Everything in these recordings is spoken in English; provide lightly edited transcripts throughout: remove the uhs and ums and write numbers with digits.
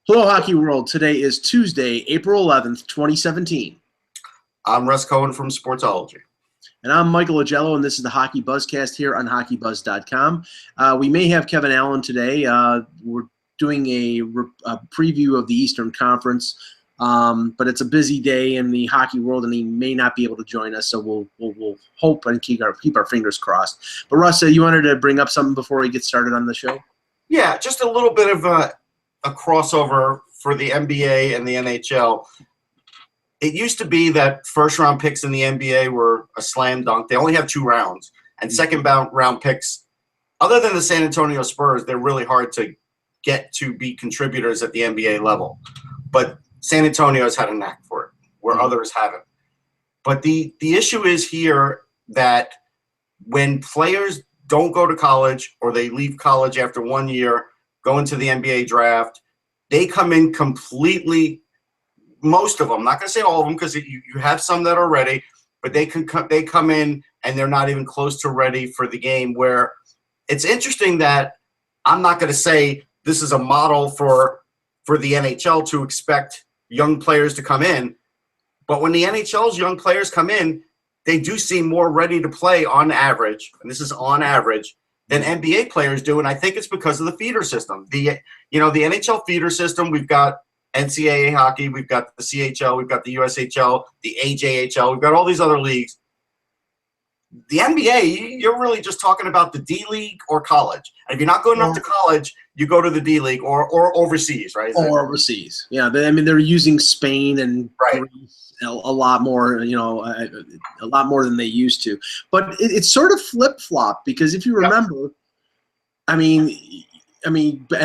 Hello, Hockey World. Today is Tuesday, April 11th, 2017. I'm Russ Cohen from Sportsology. And I'm Michael Agello, and this is the Hockey Buzzcast here on HockeyBuzz.com. We may have Kevin Allen today. We're doing a preview of the Eastern Conference, but it's a busy day in the hockey world, and he may not be able to join us, so we'll hope and keep our fingers crossed. But, Russ, you wanted to bring up something before we get started on the show? Yeah, just a little bit of a crossover for the NBA and the NHL. It used to be that first-round picks in the NBA were a slam dunk. They only have 2 rounds. And second-round picks, other than the San Antonio Spurs, they're really hard to get to be contributors at the NBA level. But San Antonio's had a knack for it, where others haven't. But the issue is here that when players don't go to college or they leave college after 1 year, go into the NBA draft, they come in completely – most of them, I'm not going to say all of them because you have some that are ready, but they come in and they're not even close to ready for the game, where it's interesting that I'm not going to say this is a model for the NHL to expect young players to come in, but when the NHL's young players come in, they do seem more ready to play on average, and this is on average, than NBA players do, and I think it's because of the feeder system. The NHL feeder system, we've got NCAA hockey, we've got the CHL, we've got the USHL, the AJHL, we've got all these other leagues. The NBA, you're really just talking about the D League or college. And if you're not good enough to college, you go to the D League or overseas, right? Or overseas. Yeah, they're using Spain and Greece a lot more, a lot more than they used to. But it's sort of flip-flop because if you remember, and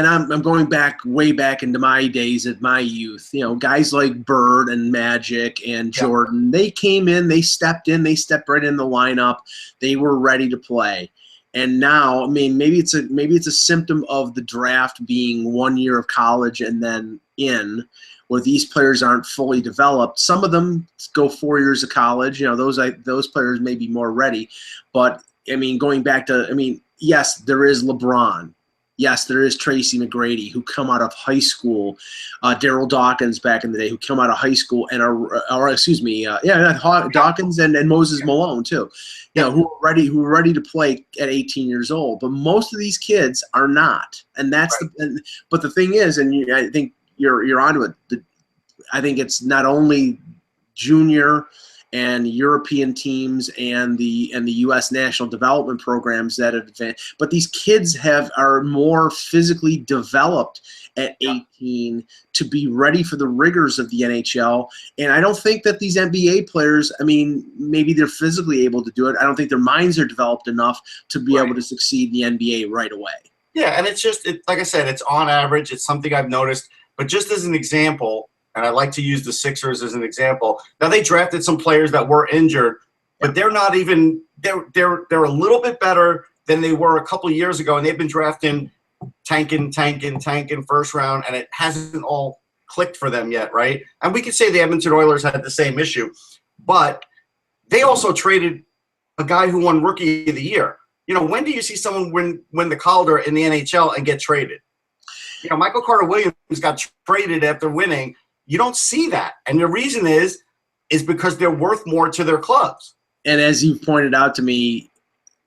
I'm going way back into my days of my youth. Guys like Bird and Magic and Jordan, they came in, they stepped right in the lineup. They were ready to play. And now, maybe it's a symptom of the draft being 1 year of college and then where these players aren't fully developed. Some of them go 4 years of college. Those players may be more ready. But going back to, yes, there is LeBron. Yes, there is Tracy McGrady, who come out of high school, Daryl Dawkins back in the day, who come out of high school and Dawkins and Moses Malone too, who are ready to play at 18 years old. But most of these kids are not, and that's but the thing is, and I think you're onto it. I think it's not only junior and European teams and the U.S. national development programs that have advanced, but these kids are more physically developed at 18 to be ready for the rigors of the NHL. And I don't think that these NBA players, maybe they're physically able to do it. I don't think their minds are developed enough to be able to succeed in the NBA right away. Yeah, and it's just like I said, it's on average. It's something I've noticed. But just as an example, and I like to use the Sixers as an example. Now they drafted some players that were injured, but they're not even they're a little bit better than they were a couple of years ago, and they've been drafting tanking first round, and it hasn't all clicked for them yet, right? And we could say the Edmonton Oilers had the same issue, but they also traded a guy who won Rookie of the Year. When do you see someone win the Calder in the NHL and get traded? Michael Carter-Williams got traded after winning. You don't see that. And the reason is because they're worth more to their clubs. And as you pointed out to me,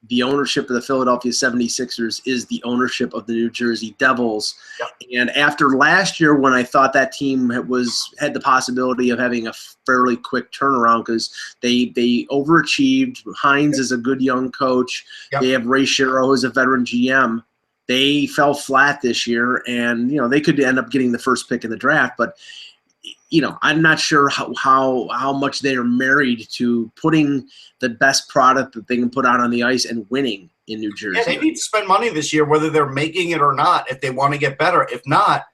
the ownership of the Philadelphia 76ers is the ownership of the New Jersey Devils. Yep. And after last year, when I thought that team had the possibility of having a fairly quick turnaround because they overachieved. Hines is a good young coach. Yep. They have Ray Shero as a veteran GM. They fell flat this year, and they could end up getting the first pick in the draft, but I'm not sure how much they are married to putting the best product that they can put out on the ice and winning in New Jersey. Yeah, they need to spend money this year, whether they're making it or not, if they want to get better. If not,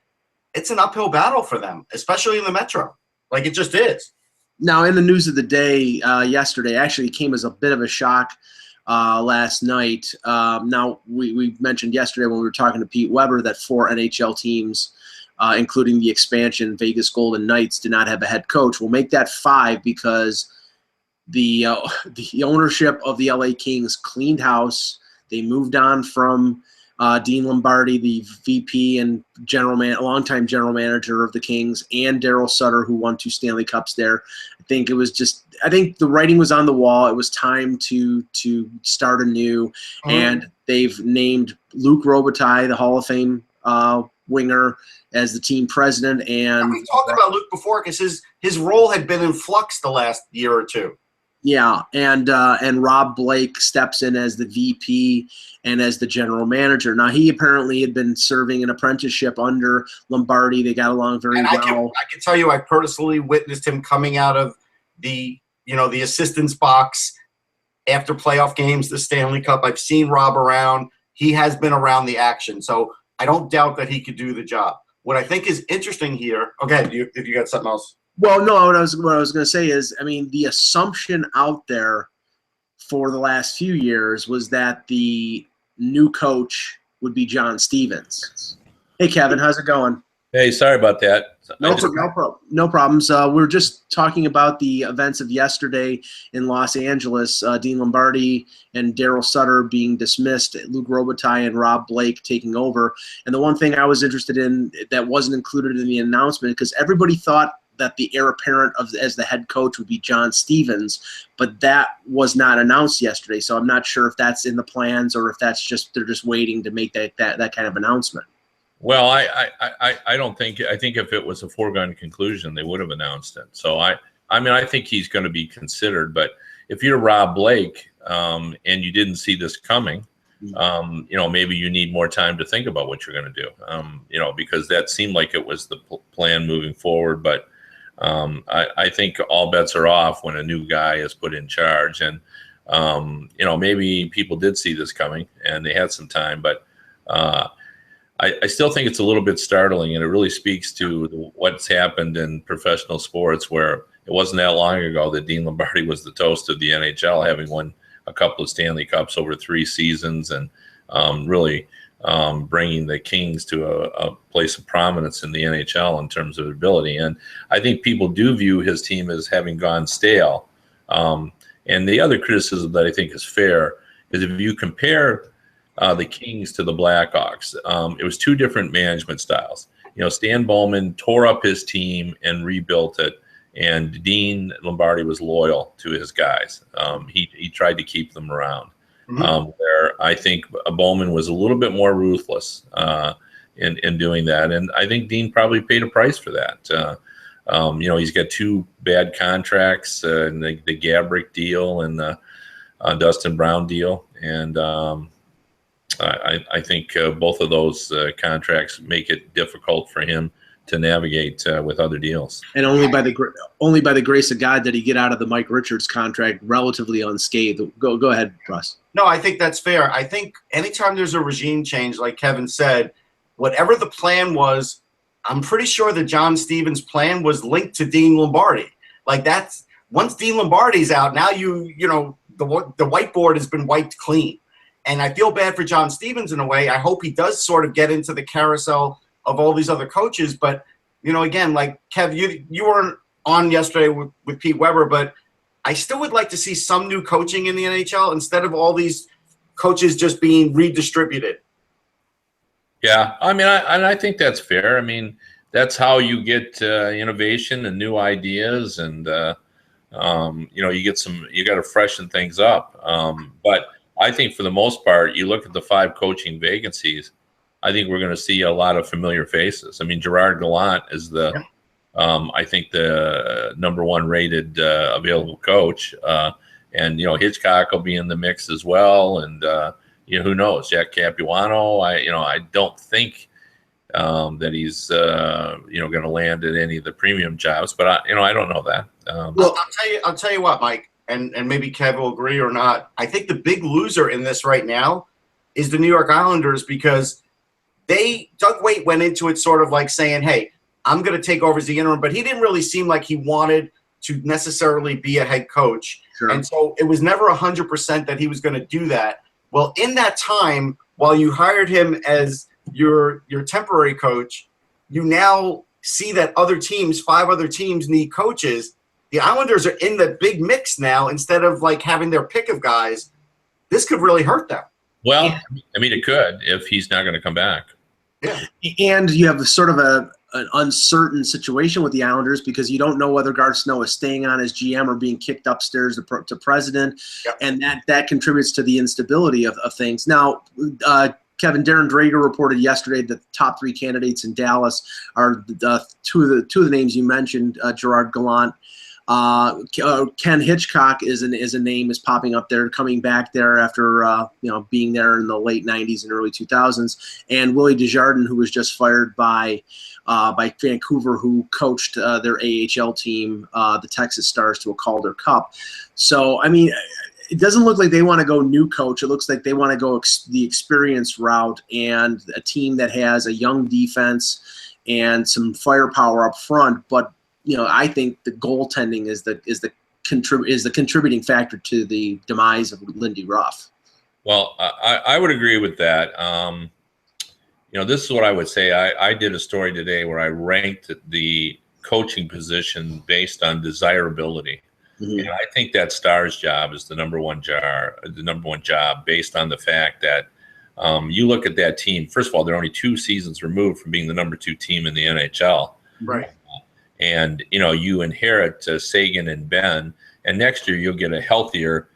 it's an uphill battle for them, especially in the Metro. Like it just is. Now, in the news of the day yesterday, actually came as a bit of a shock last night. Now, we mentioned yesterday when we were talking to Pete Weber that 4 NHL teams, including the expansion Vegas Golden Knights, did not have a head coach. We'll make that 5 because the ownership of the LA Kings cleaned house. They moved on from Dean Lombardi, the VP and longtime general manager of the Kings, and Daryl Sutter, who won 2 Stanley Cups there. I think the writing was on the wall. It was time to start anew, and they've named Luc Robitaille, the Hall of Fame winger, as the team president. And we talked about Luc before because his role had been in flux the last year or two. Yeah, and Rob Blake steps in as the VP and as the general manager. Now, he apparently had been serving an apprenticeship under Lombardi. They got along very well. I can tell you, I personally witnessed him coming out of the assistant's box after playoff games, the Stanley Cup. I've seen Rob around. He has been around the action, so I don't doubt that he could do the job. What I think is interesting here. Okay, if you got something else. Well, no, what I was going to say is, I mean, the assumption out there for the last few years was that the new coach would be John Stevens. Hey, Kevin, how's it going? Hey, sorry about that. No problems. We're just talking about the events of yesterday in Los Angeles. Dean Lombardi and Daryl Sutter being dismissed, Luc Robitaille and Rob Blake taking over. And the one thing I was interested in that wasn't included in the announcement, because everybody thought that the heir apparent as the head coach would be John Stevens, but that was not announced yesterday. So I'm not sure if that's in the plans or if that's they're just waiting to make that kind of announcement. Well, I don't think. I think if it was a foregone conclusion, they would have announced it. So I think he's going to be considered. But if you're Rob Blake and you didn't see this coming, maybe you need more time to think about what you're going to do. Because that seemed like it was the plan moving forward. But I think all bets are off when a new guy is put in charge. And maybe people did see this coming and they had some time, but. I still think it's a little bit startling, and it really speaks to what's happened in professional sports, where it wasn't that long ago that Dean Lombardi was the toast of the NHL, having won a couple of Stanley Cups over 3 seasons and really bringing the Kings to a place of prominence in the NHL in terms of ability. And I think people do view his team as having gone stale. And the other criticism that I think is fair is if you compare the Kings to the Blackhawks. It was 2 different management styles. Stan Bowman tore up his team and rebuilt it, and Dean Lombardi was loyal to his guys. He tried to keep them around. Where I think Bowman was a little bit more ruthless in doing that, and I think Dean probably paid a price for that. He's got 2 bad contracts, and the Gabrick deal and the Dustin Brown deal, and I think both of those contracts make it difficult for him to navigate with other deals. And only by the grace of God did he get out of the Mike Richards contract relatively unscathed. Go ahead, Russ. No, I think that's fair. I think anytime there's a regime change, like Kevin said, whatever the plan was, I'm pretty sure that John Stevens' plan was linked to Dean Lombardi. Like that's once Dean Lombardi's out, now the whiteboard has been wiped clean. And I feel bad for John Stevens in a way. I hope he does sort of get into the carousel of all these other coaches. But, again, like Kev, you weren't on yesterday with Pete Weber, but I still would like to see some new coaching in the NHL instead of all these coaches just being redistributed. Yeah, I think that's fair. I mean, that's how you get innovation and new ideas, and you got to freshen things up. But I think for the most part, you look at the 5 coaching vacancies, I think we're going to see a lot of familiar faces. I mean, Gerard Gallant is I think the number 1 rated available coach. And, Hitchcock will be in the mix as well. And, who knows, Jack Capuano, I don't think that he's, going to land at any of the premium jobs, but I don't know that. Well, I'll tell you what, Mike. And maybe Kev will agree or not, I think the big loser in this right now is the New York Islanders, because Doug Waite went into it sort of like saying, hey, I'm going to take over as the interim, but he didn't really seem like he wanted to necessarily be a head coach. Sure. And so it was never 100% that he was going to do that. Well, in that time, while you hired him as your temporary coach, you now see that 5 other teams need coaches. The Islanders are in the big mix now instead of like having their pick of guys. This could really hurt them. Well, I mean, it could if he's not going to come back. Yeah. And you have sort of an uncertain situation with the Islanders because you don't know whether Garth Snow is staying on as GM or being kicked upstairs to president, and that contributes to the instability of things. Now, Kevin, Darren Drager reported yesterday that the top 3 candidates in Dallas are two of the names you mentioned, Gerard Gallant. Ken Hitchcock is a name is popping up there, coming back there after being there in the late 90s and early 2000s, and Willie Desjardins, who was just fired by Vancouver, who coached their AHL team, the Texas Stars, to a Calder Cup. So, I mean, it doesn't look like they want to go new coach. It looks like they want to go the experience route and a team that has a young defense and some firepower up front. But I think the goaltending is the contributing factor to the demise of Lindy Ruff. Well, I would agree with that. This is what I would say. I did a story today where I ranked the coaching position based on desirability. Mm-hmm. And I think that Stars job is the number one job based on the fact that you look at that team. First of all, they're only 2 seasons removed from being the number 2 team in the NHL. Right. And, you inherit Sagan and Ben, and next year you'll get a healthier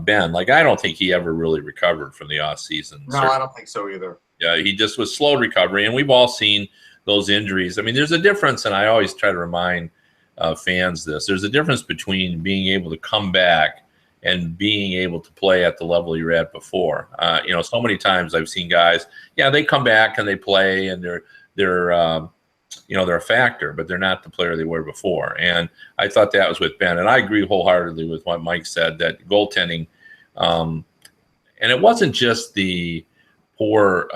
Ben. Like, I don't think he ever really recovered from the off season. No, I don't think so either. Yeah, he just was slow recovery, and we've all seen those injuries. I mean, there's a difference, and I always try to remind fans this. There's a difference between being able to come back and being able to play at the level you were at before. So many times I've seen guys, they come back and they play, and they're a factor, but they're not the player they were before. And I thought that was with Ben, and I agree wholeheartedly with what Mike said, that goaltending, and it wasn't just the poor,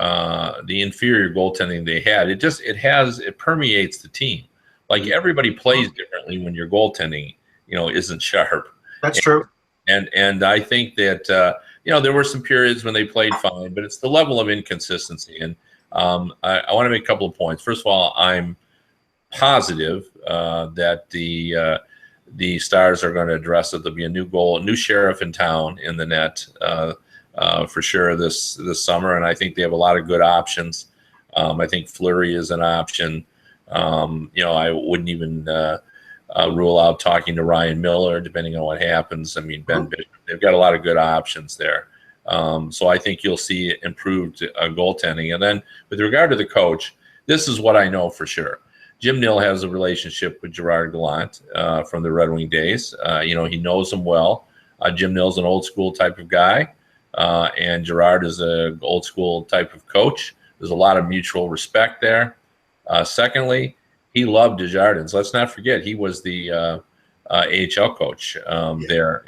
the inferior goaltending they had. It permeates the team. Like, everybody plays differently when your goaltending, isn't sharp. That's true. And I think that, there were some periods when they played fine, but it's the level of inconsistency. And I want to make a couple of points. First of all, I'm positive that the Stars are going to address it. There'll be a new sheriff in town in the net for sure this summer, and I think they have a lot of good options. I think Fleury is an option. I wouldn't even rule out talking to Ryan Miller, depending on what happens. I mean, Ben Bishop, they've got a lot of good options there. So I think you'll see improved goaltending. And then with regard to the coach, this is what I know for sure. Jim Nill has a relationship with Gerard Gallant from the Red Wing days. He knows him well. Jim Nill's an old school type of guy, and Gerard is an old school type of coach. There's a lot of mutual respect there. Secondly, he loved Desjardins. Let's not forget, he was the AHL coach there,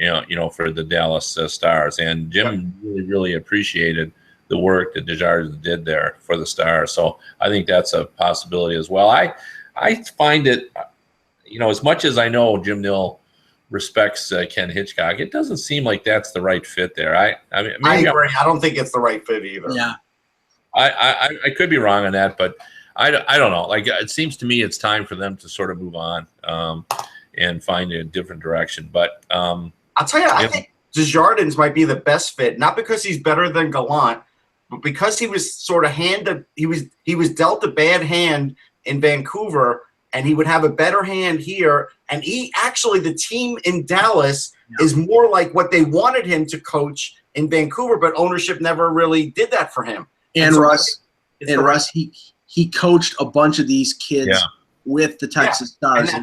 for the Dallas Stars. And Jim really appreciated the work that Desjardins did there for the Stars. So I think that's a possibility as well. I find it, as much as I know Jim Nill respects Ken Hitchcock, it doesn't seem like that's the right fit there. I agree. I don't think it's the right fit either. Yeah. I could be wrong on that, but I don't know. Like, it seems to me it's time for them to sort of move on and find a different direction. But I'll tell you, I think Desjardins might be the best fit, not because he's better than Gallant, but because he was sort of he was dealt a bad hand in Vancouver, and he would have a better hand here. And the team in Dallas is more like what they wanted him to coach in Vancouver, but ownership never really did that for him. And so Russ, he coached a bunch of these kids with the Texas Stars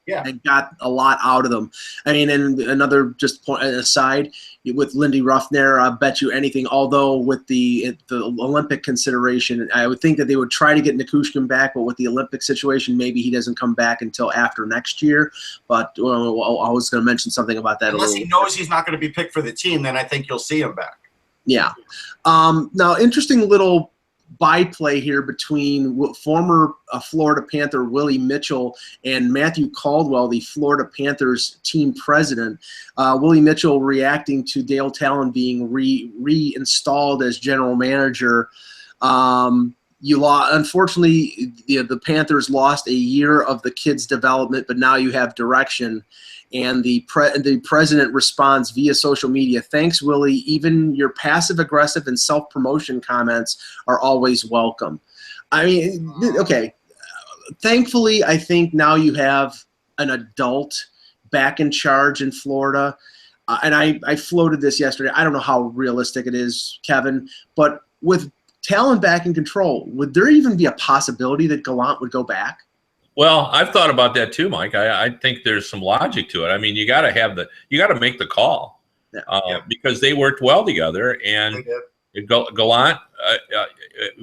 and got a lot out of them. I mean, and another just point aside, with Lindy Ruff there, I bet you anything, although with the Olympic consideration, I would think that they would try to get Nikushkin back, but with the Olympic situation, maybe he doesn't come back until after next year. But I was going to mention something about that. Unless he knows he's not going to be picked for the team, then I think you'll see him back. Yeah. Now, interesting little byplay here between former Florida Panther Willie Mitchell and Matthew Caldwell, the Florida Panthers team president. Willie Mitchell reacting to Dale Talon being reinstalled as general manager. Unfortunately, the Panthers lost a year of the kids' development, but now you have direction. And the president responds via social media, "Thanks, Willie. Even your passive-aggressive and self-promotion comments are always welcome." I mean, okay. Thankfully, I think now you have an adult back in charge in Florida. And I floated this yesterday. I don't know how realistic it is, Kevin, but with Talon back in control, would there even be a possibility that Gallant would go back? Well, I've thought about that too, Mike. I think there's some logic to it. I mean, you got to make the call because they worked well together, and Gallant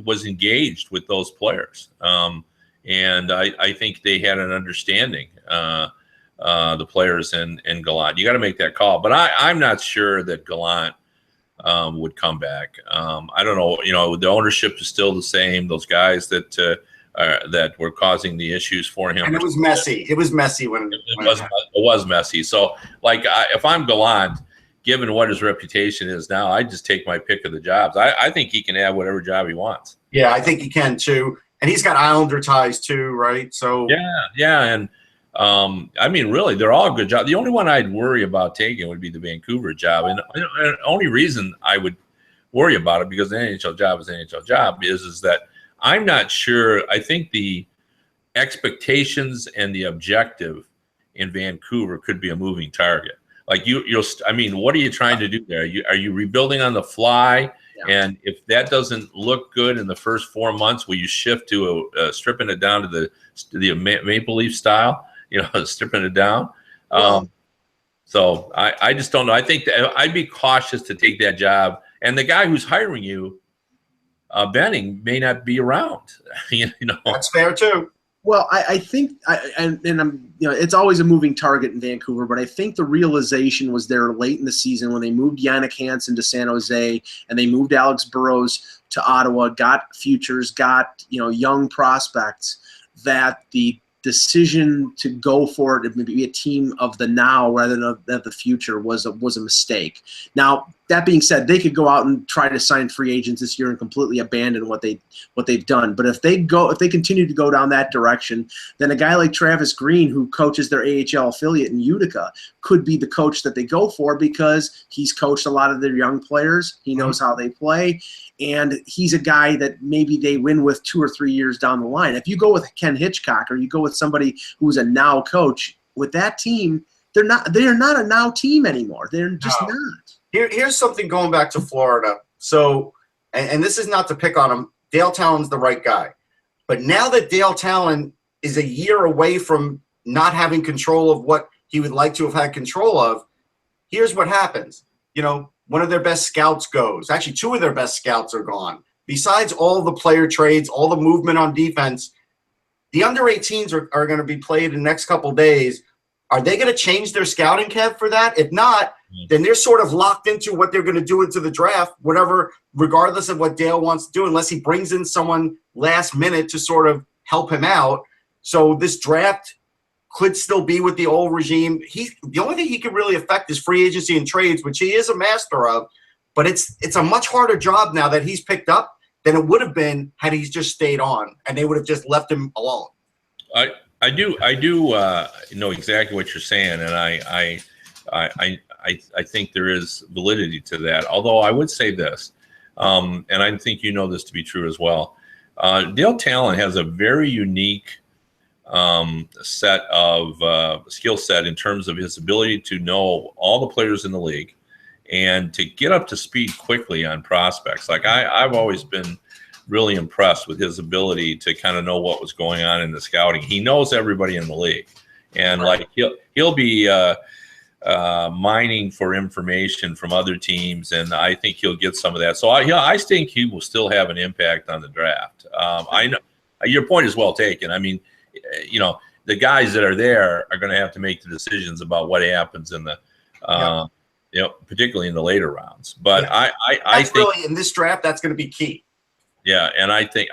was engaged with those players, and I think they had an understanding. The players and Gallant, you got to make that call. But I'm not sure that Gallant would come back. I don't know. The ownership is still the same. Those guys that were causing the issues for him. And it was messy. It was messy when it was messy. So, if I'm Gallant, given what his reputation is now, I just take my pick of the jobs. I think he can have whatever job he wants. Yeah, I think he can too. And he's got Islander ties too, right? So yeah, and I mean, really, they're all good jobs. The only one I'd worry about taking would be the Vancouver job, and the only reason I would worry about it, because the NHL job is an NHL job, is that I'm not sure. I think the expectations and the objective in Vancouver could be a moving target. Like I mean, what are you trying to do there? Are you rebuilding on the fly? Yeah. And if that doesn't look good in the first 4 months, will you shift to stripping it down to the Maple Leaf style? Stripping it down. So I just don't know. I think I'd be cautious to take that job. And the guy who's hiring you, Benning, may not be around. That's fair too. Well, I think, and I'm, it's always a moving target in Vancouver, but I think the realization was there late in the season when they moved Yannick Hansen to San Jose and they moved Alex Burrows to Ottawa, got futures, got young prospects, that the decision to go for it and be a team of the now rather than of the future was a mistake. Now, that being said, they could go out and try to sign free agents this year and completely abandon what they've done. But if they continue to go down that direction, then a guy like Travis Green, who coaches their AHL affiliate in Utica, could be the coach that they go for, because he's coached a lot of their young players. He knows how they play, and he's a guy that maybe they win with 2 or 3 years down the line. If you go with Ken Hitchcock or you go with somebody who's a now coach with that team, they are not a now team anymore. They're just not. Here's something going back to Florida. So, and this is not to pick on him. Dale Talon's the right guy. But now that Dale Talon is a year away from not having control of what he would like to have had control of, here's what happens. One of their best scouts goes. Actually, 2 of their best scouts are gone. Besides all the player trades, all the movement on defense, the under-18s are going to be played in the next couple of days. Are they going to change their scouting, Kev, for that? If not, then they're sort of locked into what they're going to do into the draft, whatever, regardless of what Dale wants to do, unless he brings in someone last minute to sort of help him out. So this draft could still be with the old regime. The only thing he can really affect is free agency and trades, which he is a master of. But it's a much harder job now that he's picked up than it would have been had he just stayed on and they would have just left him alone. I do know exactly what you're saying, and I think there is validity to that. Although I would say this, and I think this to be true as well. Dale Talon has a very unique set of skill set in terms of his ability to know all the players in the league and to get up to speed quickly on prospects. Like I've always been really impressed with his ability to kind of know what was going on in the scouting. He knows everybody in the league, and like he'll be mining for information from other teams, and I think he'll get some of that. So I think he will still have an impact on the draft. I know your point is well taken. I mean, the guys that are there are going to have to make the decisions about what happens in the particularly in the later rounds. But I think really in this draft that's going to be key. Yeah, and I think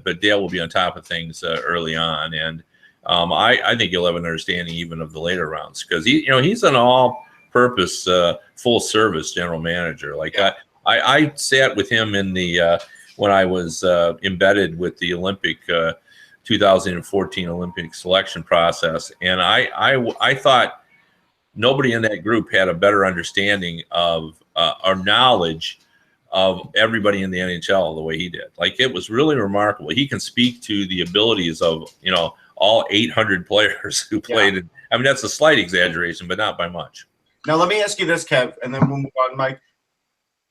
but Dale will be on top of things early on, and I think he'll have an understanding even of the later rounds, because he's an all-purpose, full-service general manager. Like I sat with him in the when I was embedded with the Olympic 2014 Olympic selection process, and I thought nobody in that group had a better understanding of or knowledge of everybody in the NHL the way he did. Like, it was really remarkable. He can speak to the abilities of, you know, all 800 players who played. Yeah. I mean, that's a slight exaggeration, but not by much. Now, let me ask you this, Kev, and then we'll move on, Mike.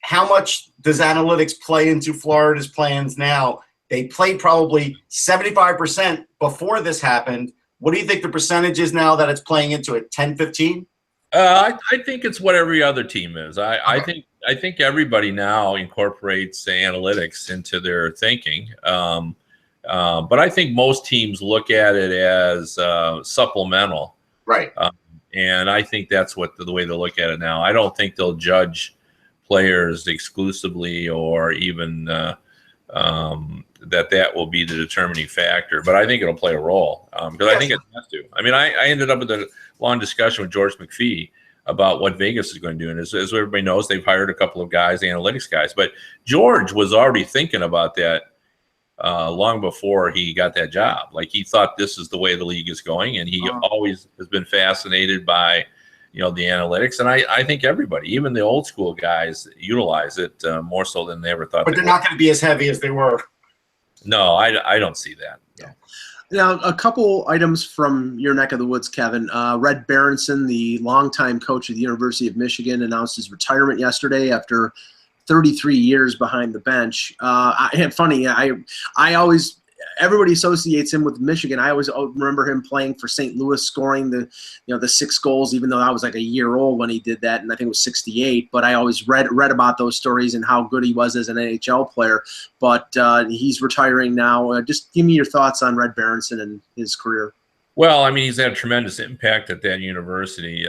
How much does analytics play into Florida's plans now? They played probably 75% before this happened. What do you think the percentage is now that it's playing into it? 10, 15? I think it's what every other team is. I think everybody now incorporates analytics into their thinking. But I think most teams look at it as supplemental. Right. And I think that's what the way they look at it now. I don't think they'll judge players exclusively, or even that will be the determining factor. But I think it'll play a role, because I think it has to. I mean, I ended up with a long discussion with George McPhee about what Vegas is going to do. And as everybody knows, they've hired a couple of guys, analytics guys. But George was already thinking about that long before he got that job. Like, he thought this is the way the league is going, and he always has been fascinated by, you know, the analytics. And I think everybody, even the old school guys, utilize it more so than they ever thought. But they're not going to be as heavy as they were. No, I don't see that. No. Now, a couple items from your neck of the woods, Kevin. Red Berenson, the longtime coach of the University of Michigan, announced his retirement yesterday after 33 years behind the bench. Everybody associates him with Michigan. I always remember him playing for St. Louis, scoring the 6 goals, even though I was like a year old when he did that, and I think it was 68. But I always read about those stories and how good he was as an NHL player. But he's retiring now. Just give me your thoughts on Red Berenson and his career. Well, I mean, he's had a tremendous impact at that university.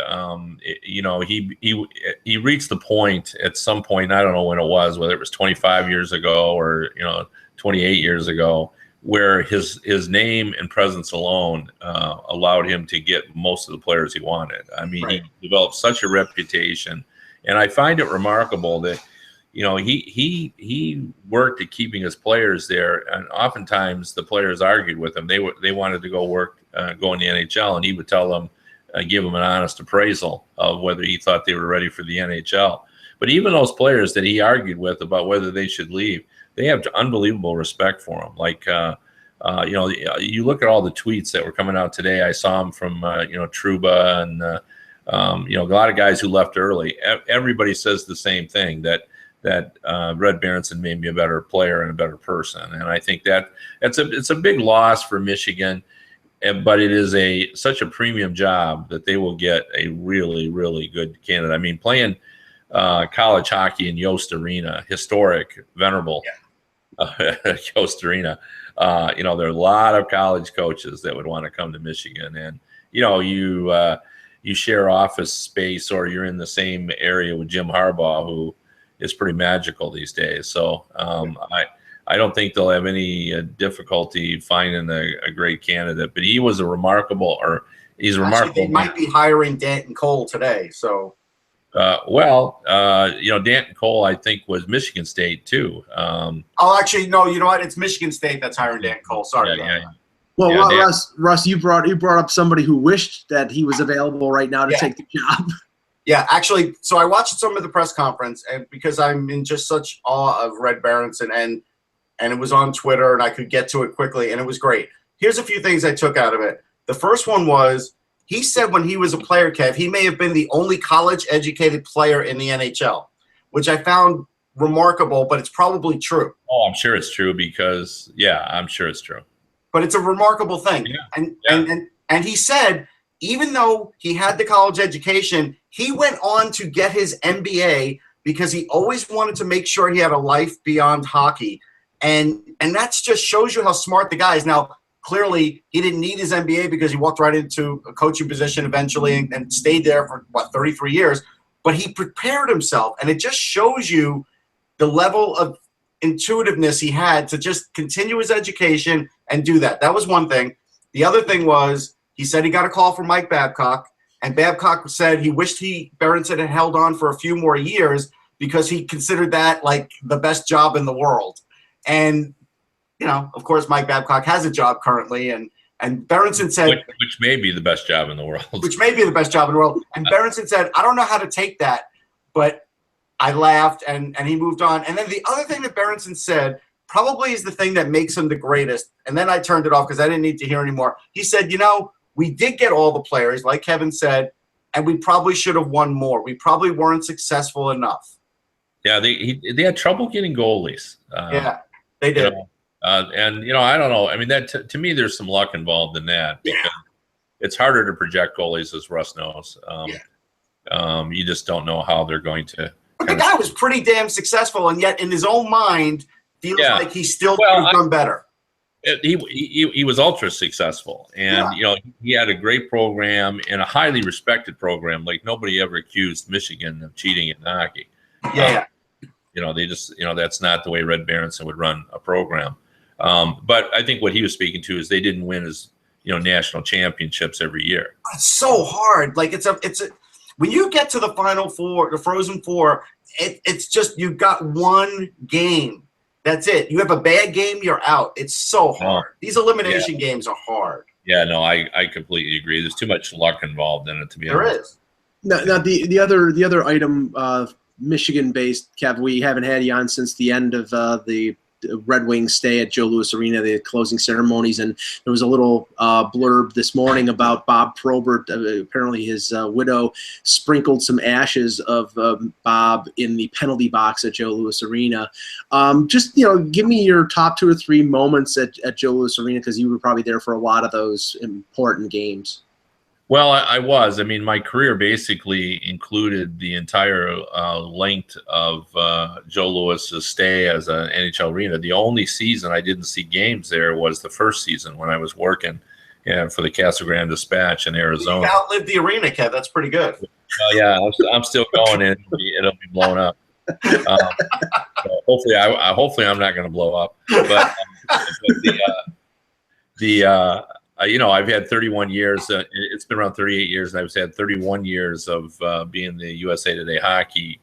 You know, he reached the point at some point, I don't know when it was, whether it was 25 years ago or, you know, 28 years ago, where his name and presence alone allowed him to get most of the players he wanted. I mean, right. He developed such a reputation, and I find it remarkable that, you know, he worked at keeping his players there, and oftentimes the players argued with him. They wanted to go in the NHL, and he would tell them, give them an honest appraisal of whether he thought they were ready for the NHL. But even those players that he argued with about whether they should leave, they have unbelievable respect for him. Like, you know, you look at all the tweets that were coming out today. I saw them from, you know, Trouba and, you know, a lot of guys who left early. Everybody says the same thing, that Red Berenson made me a better player and a better person. And I think it's a big loss for Michigan, but it is such a premium job that they will get a really, really good candidate. I mean, playing college hockey in Yost Arena, historic, venerable Yost Arena. You know, there are a lot of college coaches that would want to come to Michigan, and you know, you share office space, or you're in the same area with Jim Harbaugh, who is pretty magical these days. So I don't think they'll have any difficulty finding a great candidate. But he's remarkable. They might be hiring Danton Cole today. So. You know, Danton Cole, I think, was Michigan State too. Actually, no. You know what? It's Michigan State that's hiring Danton Cole. Sorry. Yeah. Well, Russ, you brought up somebody who wished that he was available right now to take the job. Yeah, actually, so I watched some of the press conference, and because I'm in just such awe of Red Berenson, and it was on Twitter, and I could get to it quickly, and it was great. Here's a few things I took out of it. The first one was, he said when he was a player, Kev, he may have been the only college-educated player in the NHL, which I found remarkable, but it's probably true. Oh, I'm sure it's true because, I'm sure it's true. But it's a remarkable thing. Yeah. And he said, even though he had the college education, he went on to get his MBA because he always wanted to make sure he had a life beyond hockey. And that just shows you how smart the guy is. Now, clearly, he didn't need his MBA because he walked right into a coaching position eventually and stayed there for, 33 years. But he prepared himself, and it just shows you the level of intuitiveness he had to just continue his education and do that. That was one thing. The other thing was, he said he got a call from Mike Babcock, and Babcock said he wished Berenson had held on for a few more years because he considered that like the best job in the world. And, of course, Mike Babcock has a job currently. And Berenson said, which may be the best job in the world. Which may be the best job in the world. And Berenson said, I don't know how to take that, but I laughed and he moved on. And then the other thing that Berenson said probably is the thing that makes him the greatest. And then I turned it off because I didn't need to hear anymore. He said, we did get all the players, like Kevin said, and we probably should have won more. We probably weren't successful enough. Yeah, they had trouble getting goalies. Yeah, they did. And I don't know. I mean, that to me, there's some luck involved in that because it's harder to project goalies, as Russ knows. You just don't know how they're going to. But the guy was pretty damn successful, and yet in his own mind, feels like he still could have done better. He was ultra successful, and he had a great program and a highly respected program. Like nobody ever accused Michigan of cheating in hockey. Yeah. They just that's not the way Red Berenson would run a program. But I think what he was speaking to is they didn't win as national championships every year. It's so hard. Like it's a when you get to the Final Four, the Frozen Four, it's just you've got one game. That's it. You have a bad game, you're out. It's so hard. These elimination games are hard. Yeah, no, I completely agree. There's too much luck involved in it, to be There honest. is. Now the other item, Michigan-based, Kev, we haven't had you on since the end of the Red Wings stay at Joe Louis Arena, the closing ceremonies, and there was a little blurb this morning about Bob Probert. Apparently his widow sprinkled some ashes of Bob in the penalty box at Joe Louis Arena. Just give me your top 2 or 3 moments at Joe Louis Arena, because you were probably there for a lot of those important games. Well, I was. I mean, my career basically included the entire length of Joe Louis's stay as an NHL arena. The only season I didn't see games there was the first season when I was working for the Casa Grande Dispatch in Arizona. You outlived the arena, Kev. That's pretty good. Oh, yeah, I'm still going, and it'll be blown up. So hopefully I'm not going to blow up. But I've had 31 years. It's been around 38 years, and I've had 31 years of being the USA Today hockey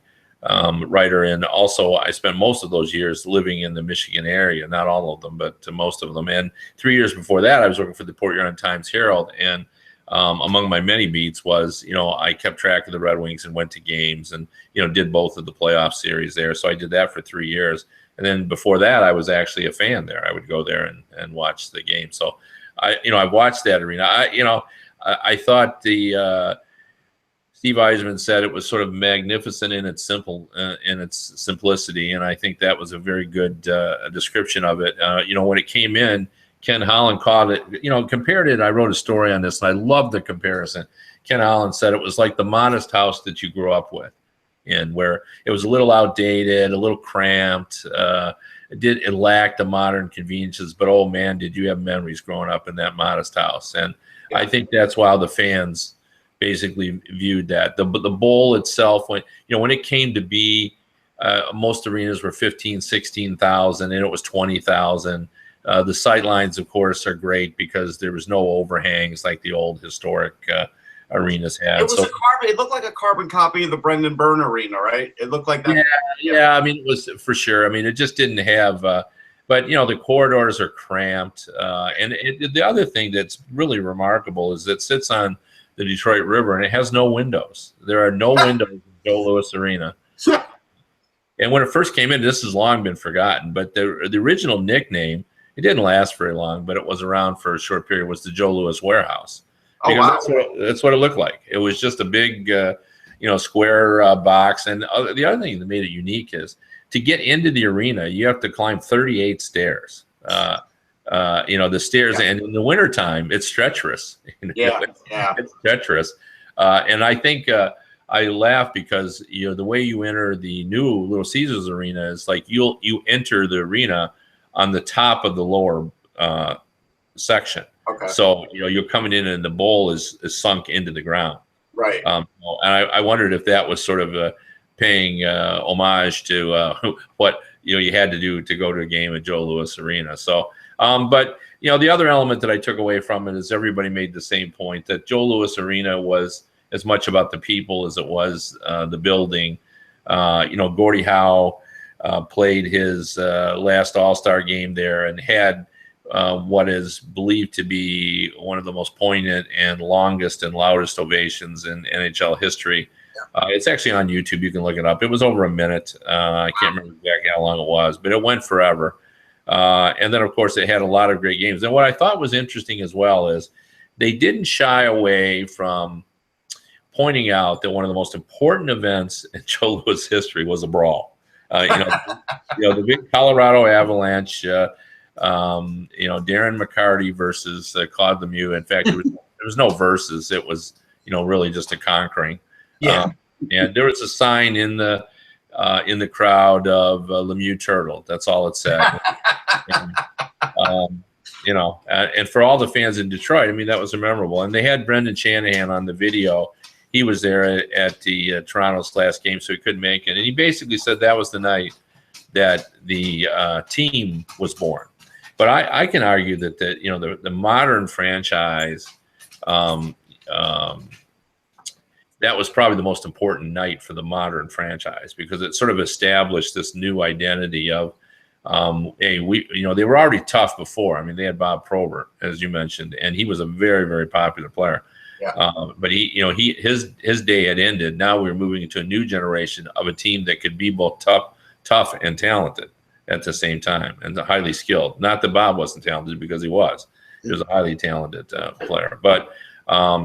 writer. And also, I spent most of those years living in the Michigan area, not all of them, but most of them. And 3 years before that, I was working for the Port Huron Times-Herald. And among my many beats was, I kept track of the Red Wings and went to games and, did both of the playoff series there. So I did that for 3 years. And then before that, I was actually a fan there. I would go there and watch the game. So I watched that arena. I thought the Steve Eisman said it was sort of magnificent in its simplicity, and I think that was a very good description of it. When it came in, Ken Holland caught it. Compared it. I wrote a story on this, and I love the comparison. Ken Holland said it was like the modest house that you grew up with, and where it was a little outdated, a little cramped. It lacked the modern conveniences, but oh man, did you have memories growing up in that modest house? And I think that's why the fans basically viewed that. The bowl itself, when it came to be, most arenas were 15, 16,000, and it was 20,000. The sight lines, of course, are great because there was no overhangs like the old historic arenas had. It looked like a carbon copy of the Brendan Byrne Arena, right? It looked like that. Yeah. I mean, it was for sure. I mean, it just didn't have. But the corridors are cramped, and the other thing that's really remarkable is it sits on the Detroit River and it has no windows. There are no windows in Joe Louis Arena. And when it first came in, this has long been forgotten. But the original nickname, it didn't last very long, but it was around for a short period, was the Joe Louis Warehouse. Oh, wow. That's what it looked like. It was just a big, square box. And the other thing that made it unique is to get into the arena, you have to climb 38 stairs. The stairs, and in the wintertime, it's treacherous. It's treacherous. And I think I laugh because the way you enter the new Little Caesars Arena is like you enter the arena on the top of the lower section. Okay. So you're coming in and the bowl is sunk into the ground. Right. And I wondered if that was sort of paying homage to what you had to do to go to a game at Joe Louis Arena. So, but the other element that I took away from it is everybody made the same point that Joe Louis Arena was as much about the people as it was the building. Gordie Howe played his last All-Star game there and had what is believed to be one of the most poignant and longest and loudest ovations in NHL history. It's actually on YouTube. You can look it up. It was over a minute. I can't remember exactly how long it was, but it went forever. And then, of course, they had a lot of great games. And what I thought was interesting as well is they didn't shy away from pointing out that one of the most important events in Joe Louis history was a brawl. The big Colorado Avalanche, Darren McCarty versus Claude Lemieux. In fact, there was no versus. It was, really just a conquering. Yeah. And there was a sign in the crowd of Lemieux Turtle. That's all it said. And for all the fans in Detroit, I mean, that was memorable. And they had Brendan Shanahan on the video. He was there at the Toronto's last game, so he couldn't make it. And he basically said that was the night that the team was born. But I can argue that the modern franchise, that was probably the most important night for the modern franchise because it sort of established this new identity of, they were already tough before. I mean, they had Bob Probert, as you mentioned, and he was a very, very popular player. Yeah. But his day had ended. Now we were moving into a new generation of a team that could be both tough and talented at the same time, and highly skilled. Not that Bob wasn't talented, because he was. He was a highly talented player. But all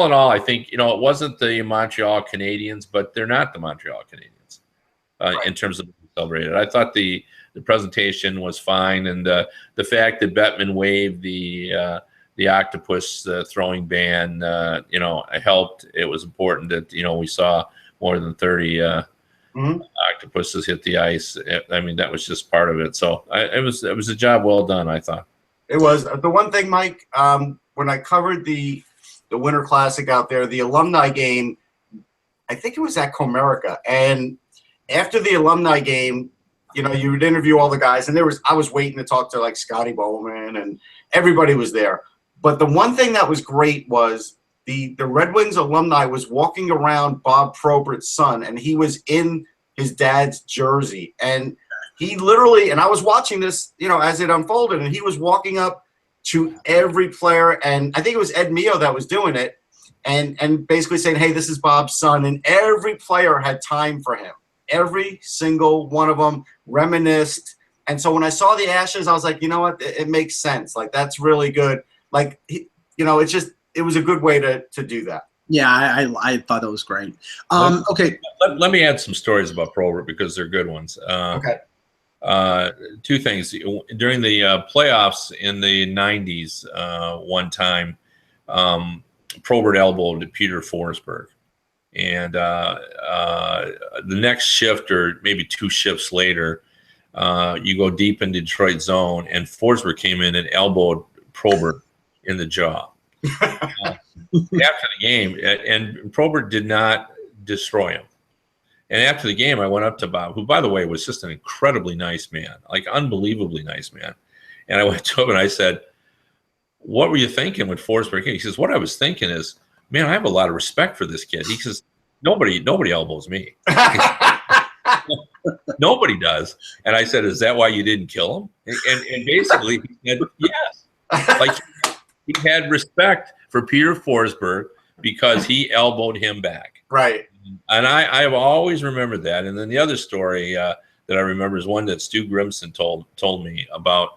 in all, I think it wasn't the Montreal Canadiens, but they're not the Montreal Canadiens in terms of celebrated. I thought the presentation was fine, and the fact that Bettman waived the octopus throwing ban, helped. It was important that we saw more than 30 octopuses hit the ice. I mean, that was just part of it. So it was a job well done, I thought. It was. The one thing, Mike, when I covered the Winter Classic out there, the alumni game, I think it was at Comerica, and after the alumni game, you would interview all the guys, and I was waiting to talk to like Scotty Bowman, and everybody was there. But the one thing that was great was the Red Wings alumni was walking around Bob Probert's son, and he was in his dad's jersey. And he literally, and I was watching this, as it unfolded, and he was walking up to every player, and I think it was Ed Mio that was doing it, and basically saying, hey, this is Bob's son. And every player had time for him. Every single one of them reminisced. And so when I saw the ashes, I was like, you know what? It makes sense. Like, that's really good. Like, it was a good way to do that. Yeah, I thought that was great. Okay. Let me add some stories about Probert because they're good ones. Okay. Two things. During the playoffs in the 90s, one time, Probert elbowed Peter Forsberg. And the next shift, or maybe two shifts later, you go deep in Detroit zone, and Forsberg came in and elbowed Probert in the jaw. After the game, and Probert did not destroy him. And after the game, I went up to Bob, who, by the way, was just an incredibly nice man, like unbelievably nice man. And I went to him and I said, what were you thinking when Forsberg came? He says, what I was thinking is, man, I have a lot of respect for this kid. He says, nobody elbows me. Nobody does. And I said, is that why you didn't kill him? And basically he said, yes. Like, he had respect for Peter Forsberg because he elbowed him back. Right. And I have always remembered that. And then the other story that I remember is one that Stu Grimson told me about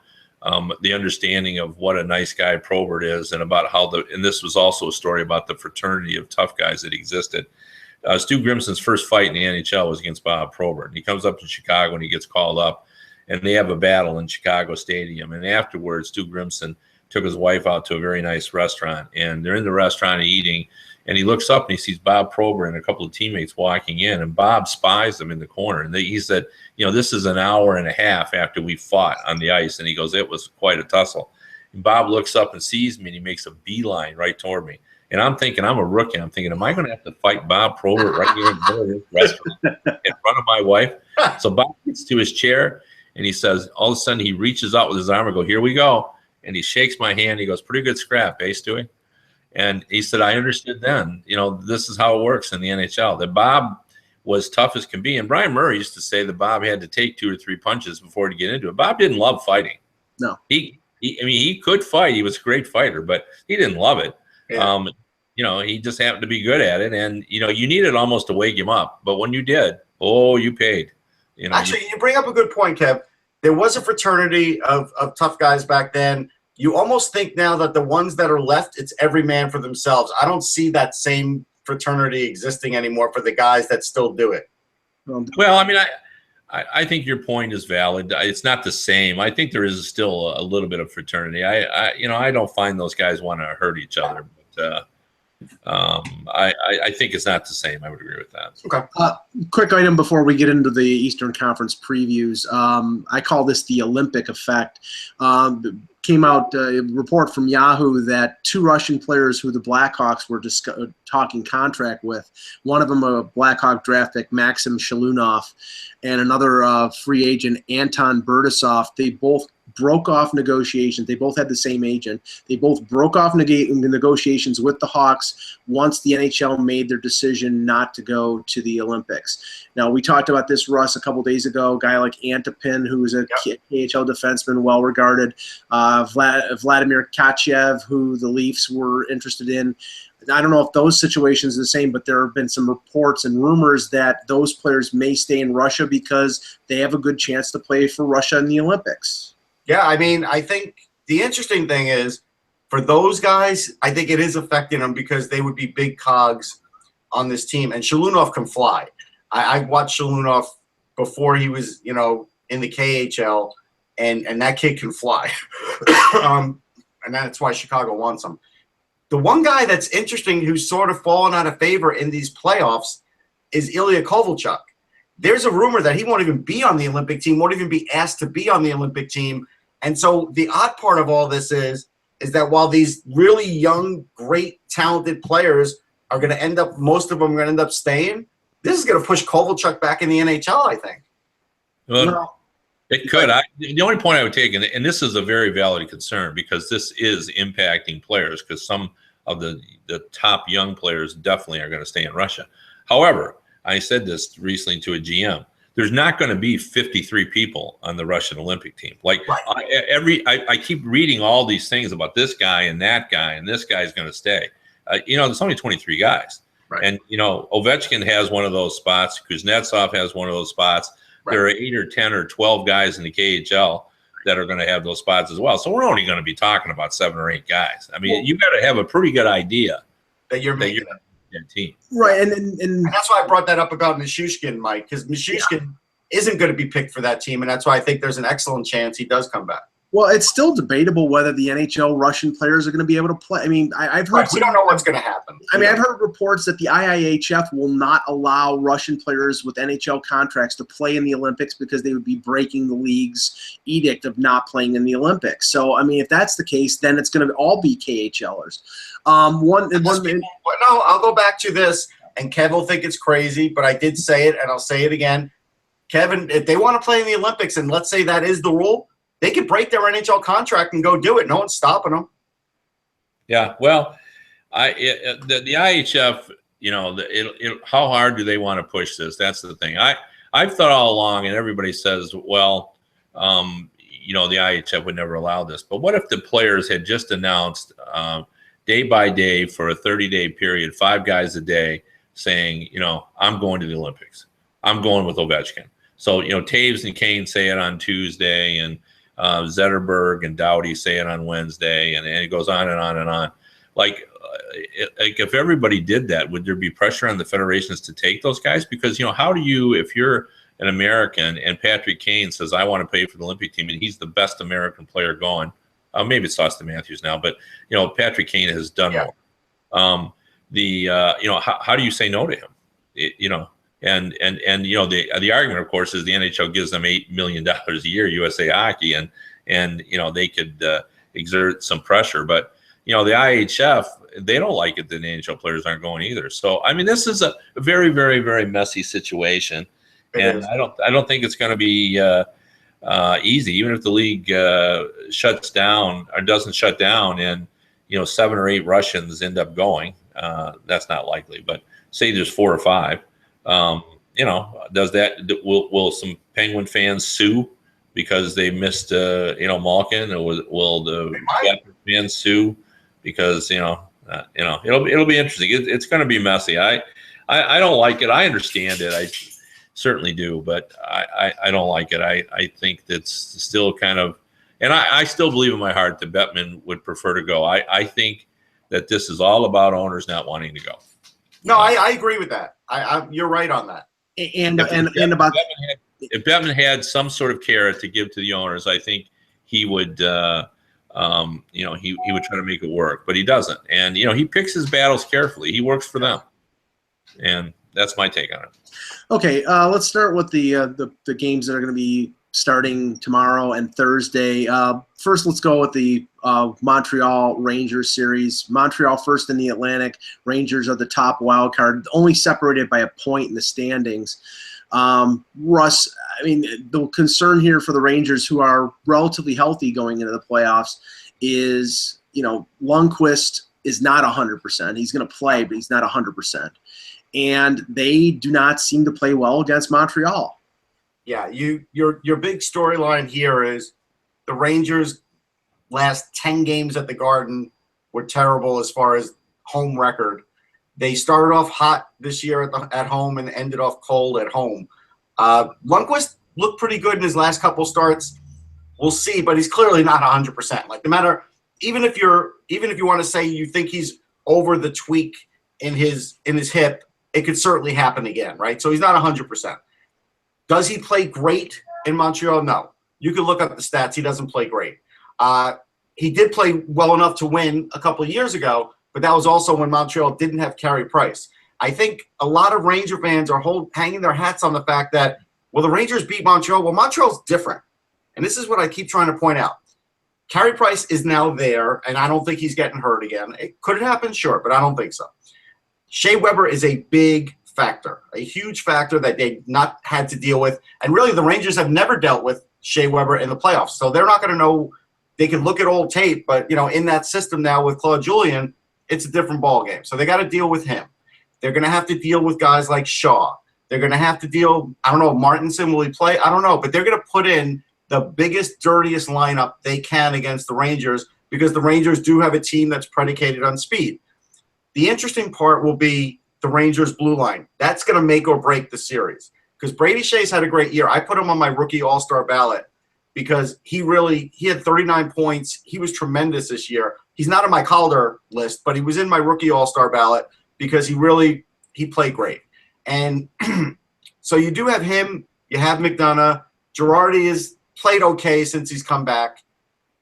the understanding of what a nice guy Probert is, and about how and this was also a story about the fraternity of tough guys that existed. Stu Grimson's first fight in the NHL was against Bob Probert. And he comes up to Chicago and he gets called up, and they have a battle in Chicago Stadium. And afterwards, Stu Grimson took his wife out to a very nice restaurant, and they're in the restaurant eating, and he looks up and he sees Bob Probert and a couple of teammates walking in, and Bob spies them in the corner. And he said, this is an hour and a half after we fought on the ice. And he goes, it was quite a tussle. And Bob looks up and sees me, and he makes a beeline right toward me. And I'm thinking, I'm a rookie. I'm thinking, am I going to have to fight Bob Probert right here in the middle of this restaurant in front of my wife? So Bob gets to his chair, and he says, all of a sudden he reaches out with his arm and goes, here we go. And he shakes my hand. He goes, pretty good scrap, eh, Stewie? And he said, I understood then, this is how it works in the NHL. That Bob was tough as can be. And Brian Murray used to say that Bob had to take 2 or 3 punches before to get into it. Bob didn't love fighting. No, he could fight. He was a great fighter, but he didn't love it. Yeah. He just happened to be good at it. And, you needed almost to wake him up. But when you did, you paid. Actually, you bring up a good point, Kev. There was a fraternity of tough guys back then. You almost think now that the ones that are left, it's every man for themselves. I don't see that same fraternity existing anymore for the guys that still do it. Well, I think your point is valid. It's not the same. I think there is still a little bit of fraternity. I don't find those guys want to hurt each other, but I think it's not the same. I would agree with that. Okay. Quick item before we get into the Eastern Conference previews. I call this the Olympic effect. Came out a report from Yahoo that 2 Russian players who the Blackhawks were talking contract with, one of them a Blackhawk draft pick, Maxim Shalunov, and another free agent, Anton Bertisov, they both broke off negotiations. They both had the same agent. They both broke off negotiations with the Hawks once the NHL made their decision not to go to the Olympics. Now, we talked about this, Russ, a couple days ago. A guy like Antipin, who is a KHL defenseman, well-regarded. Vladimir Kachev, who the Leafs were interested in. I don't know if those situations are the same, but there have been some reports and rumors that those players may stay in Russia because they have a good chance to play for Russia in the Olympics. Yeah, I think the interesting thing is for those guys, I think it is affecting them because they would be big cogs on this team. And Shalunov can fly. I watched Shalunov before he was, in the KHL, and that kid can fly. And that's why Chicago wants him. The one guy that's interesting who's sort of fallen out of favor in these playoffs is Ilya Kovalchuk. There's a rumor that he won't even be on the Olympic team, won't even be asked to be on the Olympic team. And so the odd part of all this is that while these really young, great, talented players are going to end up, most of them are going to end up staying, this is going to push Kovalchuk back in the NHL, I think. Well, it could. The only point I would take, and this is a very valid concern because this is impacting players because some of the top young players definitely are going to stay in Russia. However, I said this recently to a GM. There's not going to be 53 people on the Russian Olympic team. Like I keep reading all these things about this guy and that guy, and this guy's going to stay. There's only 23 guys. Right. And, Ovechkin has one of those spots. Kuznetsov has one of those spots. Right. There are 8 or 10 or 12 guys in the KHL that are going to have those spots as well. So we're only going to be talking about 7 or 8 guys. You got to have a pretty good idea that you're making team. Right, and that's why I brought that up about Nishushkin, Mike, because Nishushkin isn't going to be picked for that team, and that's why I think there's an excellent chance he does come back. Well, it's still debatable whether the NHL Russian players are going to be able to play. I've heard we don't know what's going to happen. I've heard reports that the IIHF will not allow Russian players with NHL contracts to play in the Olympics because they would be breaking the league's edict of not playing in the Olympics. So, if that's the case, then it's going to all be KHLers. I'll go back to this, and Kev will think it's crazy, but I did say it, and I'll say it again. Kevin, if they want to play in the Olympics, and let's say that is the rule, they could break their NHL contract and go do it. No one's stopping them. Yeah, well, the IHF, how hard do they want to push this? That's the thing. I've thought all along, and everybody says, well, the IHF would never allow this. But what if the players had just announced day by day for a 30-day period, 5 guys a day saying, I'm going to the Olympics. I'm going with Ovechkin. So, Taves and Kane say it on Tuesday, and Zetterberg and Doughty say it on Wednesday, and it goes on and on and on. Like if everybody did that, would there be pressure on the federations to take those guys? Because, how do you, if you're an American and Patrick Kane says, I want to play for the Olympic team, and he's the best American player going, maybe it's Austin Matthews now, but, Patrick Kane has done more. How do you say no to him? And the argument, of course, is the NHL gives them $8 million a year, USA Hockey, and they could exert some pressure. But the IHF, they don't like it that the NHL players aren't going either. So this is a very, very, very messy situation, and I don't think it's going to be easy. Even if the league shuts down or doesn't shut down, and 7 or 8 Russians end up going, that's not likely. But say there's 4 or 5. does that? Will some Penguin fans sue because they missed Malkin, or will the fans sue because it'll be interesting. It's going to be messy. I don't like it. I understand it. I certainly do, but I don't like it. I think that's still kind of, and I still believe in my heart that Bettman would prefer to go. I think that this is all about owners not wanting to go. No, I agree with that. You're right on that. And if Bettman had some sort of carrot to give to the owners, I think he would, he would try to make it work, but he doesn't. And he picks his battles carefully. He works for them, and that's my take on it. Okay, let's start with the games that are going to be starting tomorrow and Thursday. First, let's go with the Montreal Rangers series. Montreal first in the Atlantic. Rangers are the top wild card, only separated by a point in the standings. Russ, I mean, the concern here for the Rangers, who are relatively healthy going into the playoffs, is, Lundqvist is not 100%. He's going to play, but he's not 100%. And they do not seem to play well against Montreal. Yeah, your big storyline here is the Rangers' last 10 games at the Garden were terrible as far as home record. They started off hot this year at home and ended off cold at home. Lundqvist looked pretty good in his last couple starts. We'll see, but he's clearly not 100%. Like, no matter, even if you want to say you think he's over the tweak in his hip, it could certainly happen again, right? So he's not 100%. Does he play great in Montreal? No. You can look up the stats. He doesn't play great. He did play well enough to win a couple of years ago, but that was also when Montreal didn't have Carey Price. I think a lot of Ranger fans are hanging their hats on the fact that, well, the Rangers beat Montreal. Well, Montreal's different. And this is what I keep trying to point out. Carey Price is now there, and I don't think he's getting hurt again. Could it happen? Sure, but I don't think so. Shea Weber is a big factor, a huge factor that they've not had to deal with. And really, the Rangers have never dealt with Shea Weber in the playoffs. So they're not going to know. They can look at old tape, but, in that system now with Claude Julien, it's a different ballgame. So they got to deal with him. They're going to have to deal with guys like Shaw. They're going to have to deal, I don't know, Martinson, will he play? I don't know. But they're going to put in the biggest, dirtiest lineup they can against the Rangers because the Rangers do have a team that's predicated on speed. The interesting part will be the Rangers' blue line. That's going to make or break the series because Brady Shea's had a great year. I put him on my rookie all-star ballot because he had 39 points. He was tremendous this year. He's not on my Calder list, but he was in my rookie all-star ballot because he played great. And so you do have him. You have McDonough. Girardi has played okay since he's come back.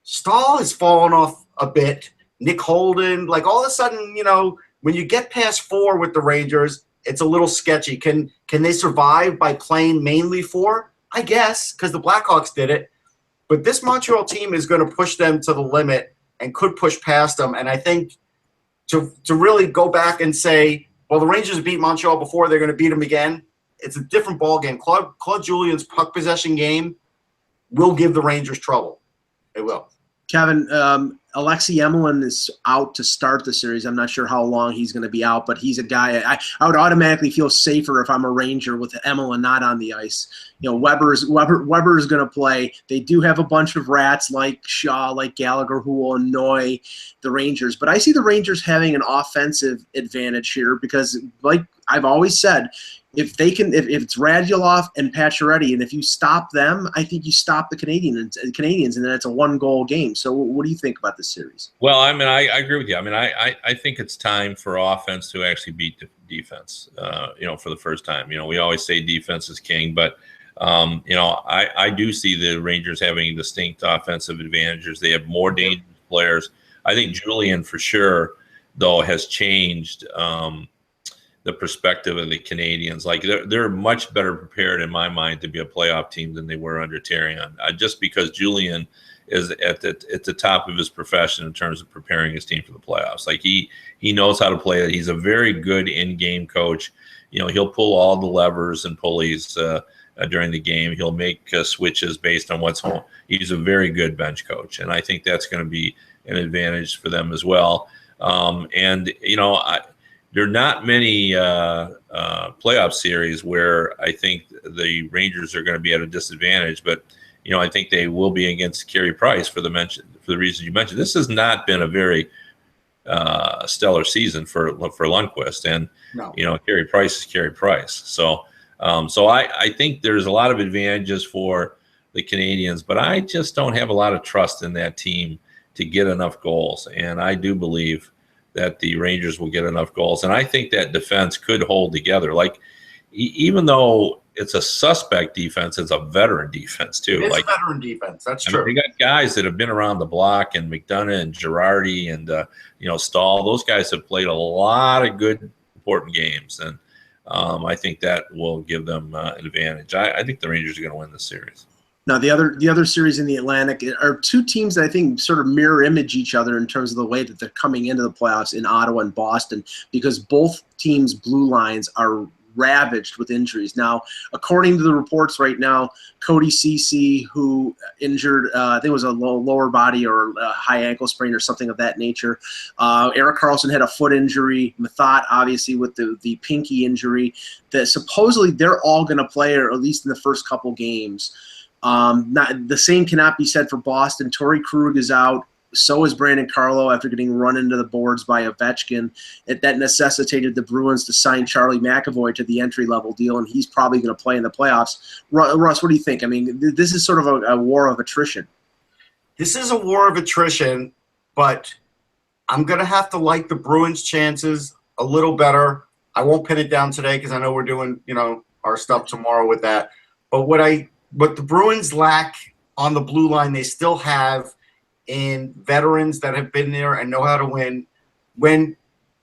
Stahl has fallen off a bit. Nick Holden, like all of a sudden, when you get past 4 with the Rangers, it's a little sketchy. Can they survive by playing mainly 4? I guess, because the Blackhawks did it. But this Montreal team is going to push them to the limit and could push past them. And I think to really go back and say, well, the Rangers beat Montreal before, they're going to beat them again, it's a different ballgame. Claude Julien's puck possession game will give the Rangers trouble. It will. Kevin, Alexei Emelin is out to start the series. I'm not sure how long he's going to be out, but he's a guy I would automatically feel safer if I'm a Ranger with Emelin not on the ice. Weber's going to play. They do have a bunch of rats like Shaw, like Gallagher, who will annoy the Rangers. But I see the Rangers having an offensive advantage here because, like I've always said, if it's Radulov and Pacioretty, and if you stop them, I think you stop the Canadians, and then it's a 1-goal game. So what do you think about this series? Well, I mean, I agree with you. I mean, I think it's time for offense to actually beat defense, for the first time. We always say defense is king, but, I do see the Rangers having distinct offensive advantages. They have more dangerous players. I think Julien, for sure, though, has changed the perspective of the Canadians. Like they're much better prepared in my mind to be a playoff team than they were under Therion. Just because Julien is at the top of his profession in terms of preparing his team for the playoffs. Like he knows how to play it. He's a very good in-game coach. He'll pull all the levers and pulleys during the game. He'll make switches based on what's home. He's a very good bench coach, and I think that's going to be an advantage for them as well. there are not many playoff series where I think the Rangers are going to be at a disadvantage, but I think they will be against Carey Price for the reasons you mentioned. This has not been a very stellar season for Lundqvist, and no. Carey Price is Carey Price. So I think there's a lot of advantages for the Canadians, but I just don't have a lot of trust in that team to get enough goals, and I do believe that the Rangers will get enough goals, and I think that defense could hold together. Like, even though it's a suspect defense, it's a veteran defense too. It's a veteran defense. That's true. They got guys that have been around the block, and McDonough and Girardi and Stahl. Those guys have played a lot of good, important games, and I think that will give them an advantage. I think the Rangers are going to win this series. Now, the other series in the Atlantic are two teams that I think sort of mirror image each other in terms of the way that they're coming into the playoffs in Ottawa and Boston, because both teams' blue lines are ravaged with injuries. Now, according to the reports right now, Cody Ceci, who injured, I think it was a lower body or a high ankle sprain or something of that nature. Erik Karlsson had a foot injury. Mathot, obviously, with the pinky injury. That supposedly they're all going to play, or at least in the first couple games. The same cannot be said for Boston. Torrey Krug is out. So is Brandon Carlo after getting run into the boards by Ovechkin. That necessitated the Bruins to sign Charlie McAvoy to the entry-level deal, and he's probably going to play in the playoffs. Russ, what do you think? I mean, this is sort of a war of attrition. This is a war of attrition, but I'm going to have to like the Bruins' chances a little better. I won't pin it down today because I know we're doing, our stuff tomorrow with that. But what the Bruins lack on the blue line, they still have in veterans that have been there and know how to win. When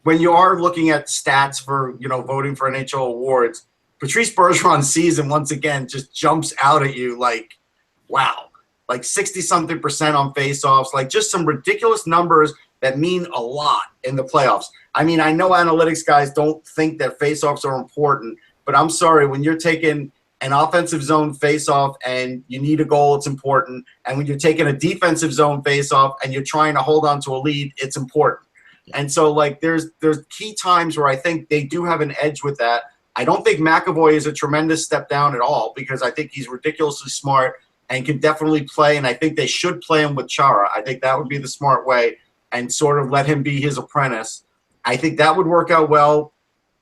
you are looking at stats for, voting for NHL awards, Patrice Bergeron's season once again just jumps out at you like, wow, like 60-something% on faceoffs, like just some ridiculous numbers that mean a lot in the playoffs. I mean, I know analytics guys don't think that faceoffs are important, but I'm sorry, when you're taking an offensive zone face-off and you need a goal, it's important. And when you're taking a defensive zone face-off and you're trying to hold on to a lead, it's important. And so, there's key times where I think they do have an edge with that. I don't think McAvoy is a tremendous step down at all, because I think he's ridiculously smart and can definitely play, and I think they should play him with Chara. I think that would be the smart way, and sort of let him be his apprentice. I think that would work out well.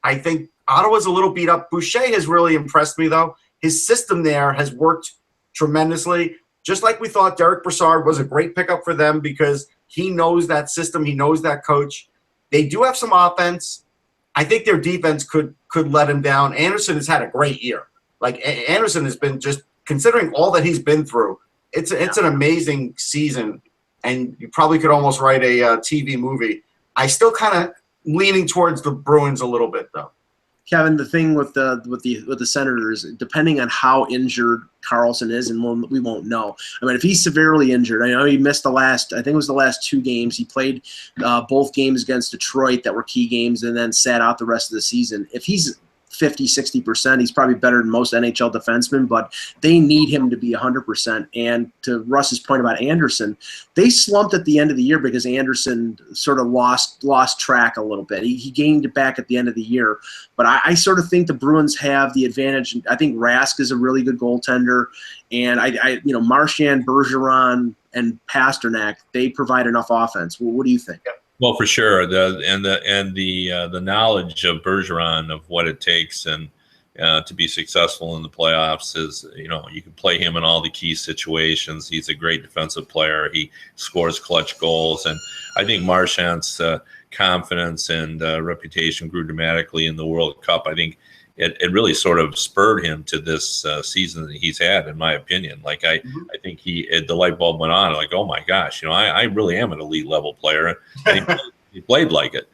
I think Ottawa's a little beat up. Boucher has really impressed me, though. His system there has worked tremendously. Just like we thought Derek Brassard was a great pickup for them because he knows that system. He knows that coach. They do have some offense. I think their defense could let him down. Anderson has had a great year. Anderson has been, just considering all that he's been through, it's an amazing season, and you probably could almost write a TV movie. I still kind of leaning towards the Bruins a little bit, though. Kevin, the thing with the Senators, depending on how injured Karlsson is, and we won't know. I mean, if he's severely injured, I know he missed I think it was the last 2 games. He played both games against Detroit that were key games, and then sat out the rest of the season. If he's 50, 60%, he's probably better than most NHL defensemen, but they need him to be 100%. And to Russ's point about Anderson, they slumped at the end of the year because Anderson sort of lost track a little bit. He gained it back at the end of the year. But I sort of think the Bruins have the advantage. I think Rask is a really good goaltender. And Marchand, Bergeron, and Pasternak, they provide enough offense. Well, what do you think? Well, for sure, the knowledge of Bergeron of what it takes and to be successful in the playoffs is, you can play him in all the key situations. He's a great defensive player. He scores clutch goals, and I think Marchand's confidence and reputation grew dramatically in the World Cup. I think it really sort of spurred him to this season that he's had, in my opinion. I think the light bulb went on. Like, oh my gosh, I really am an elite level player, and he played like it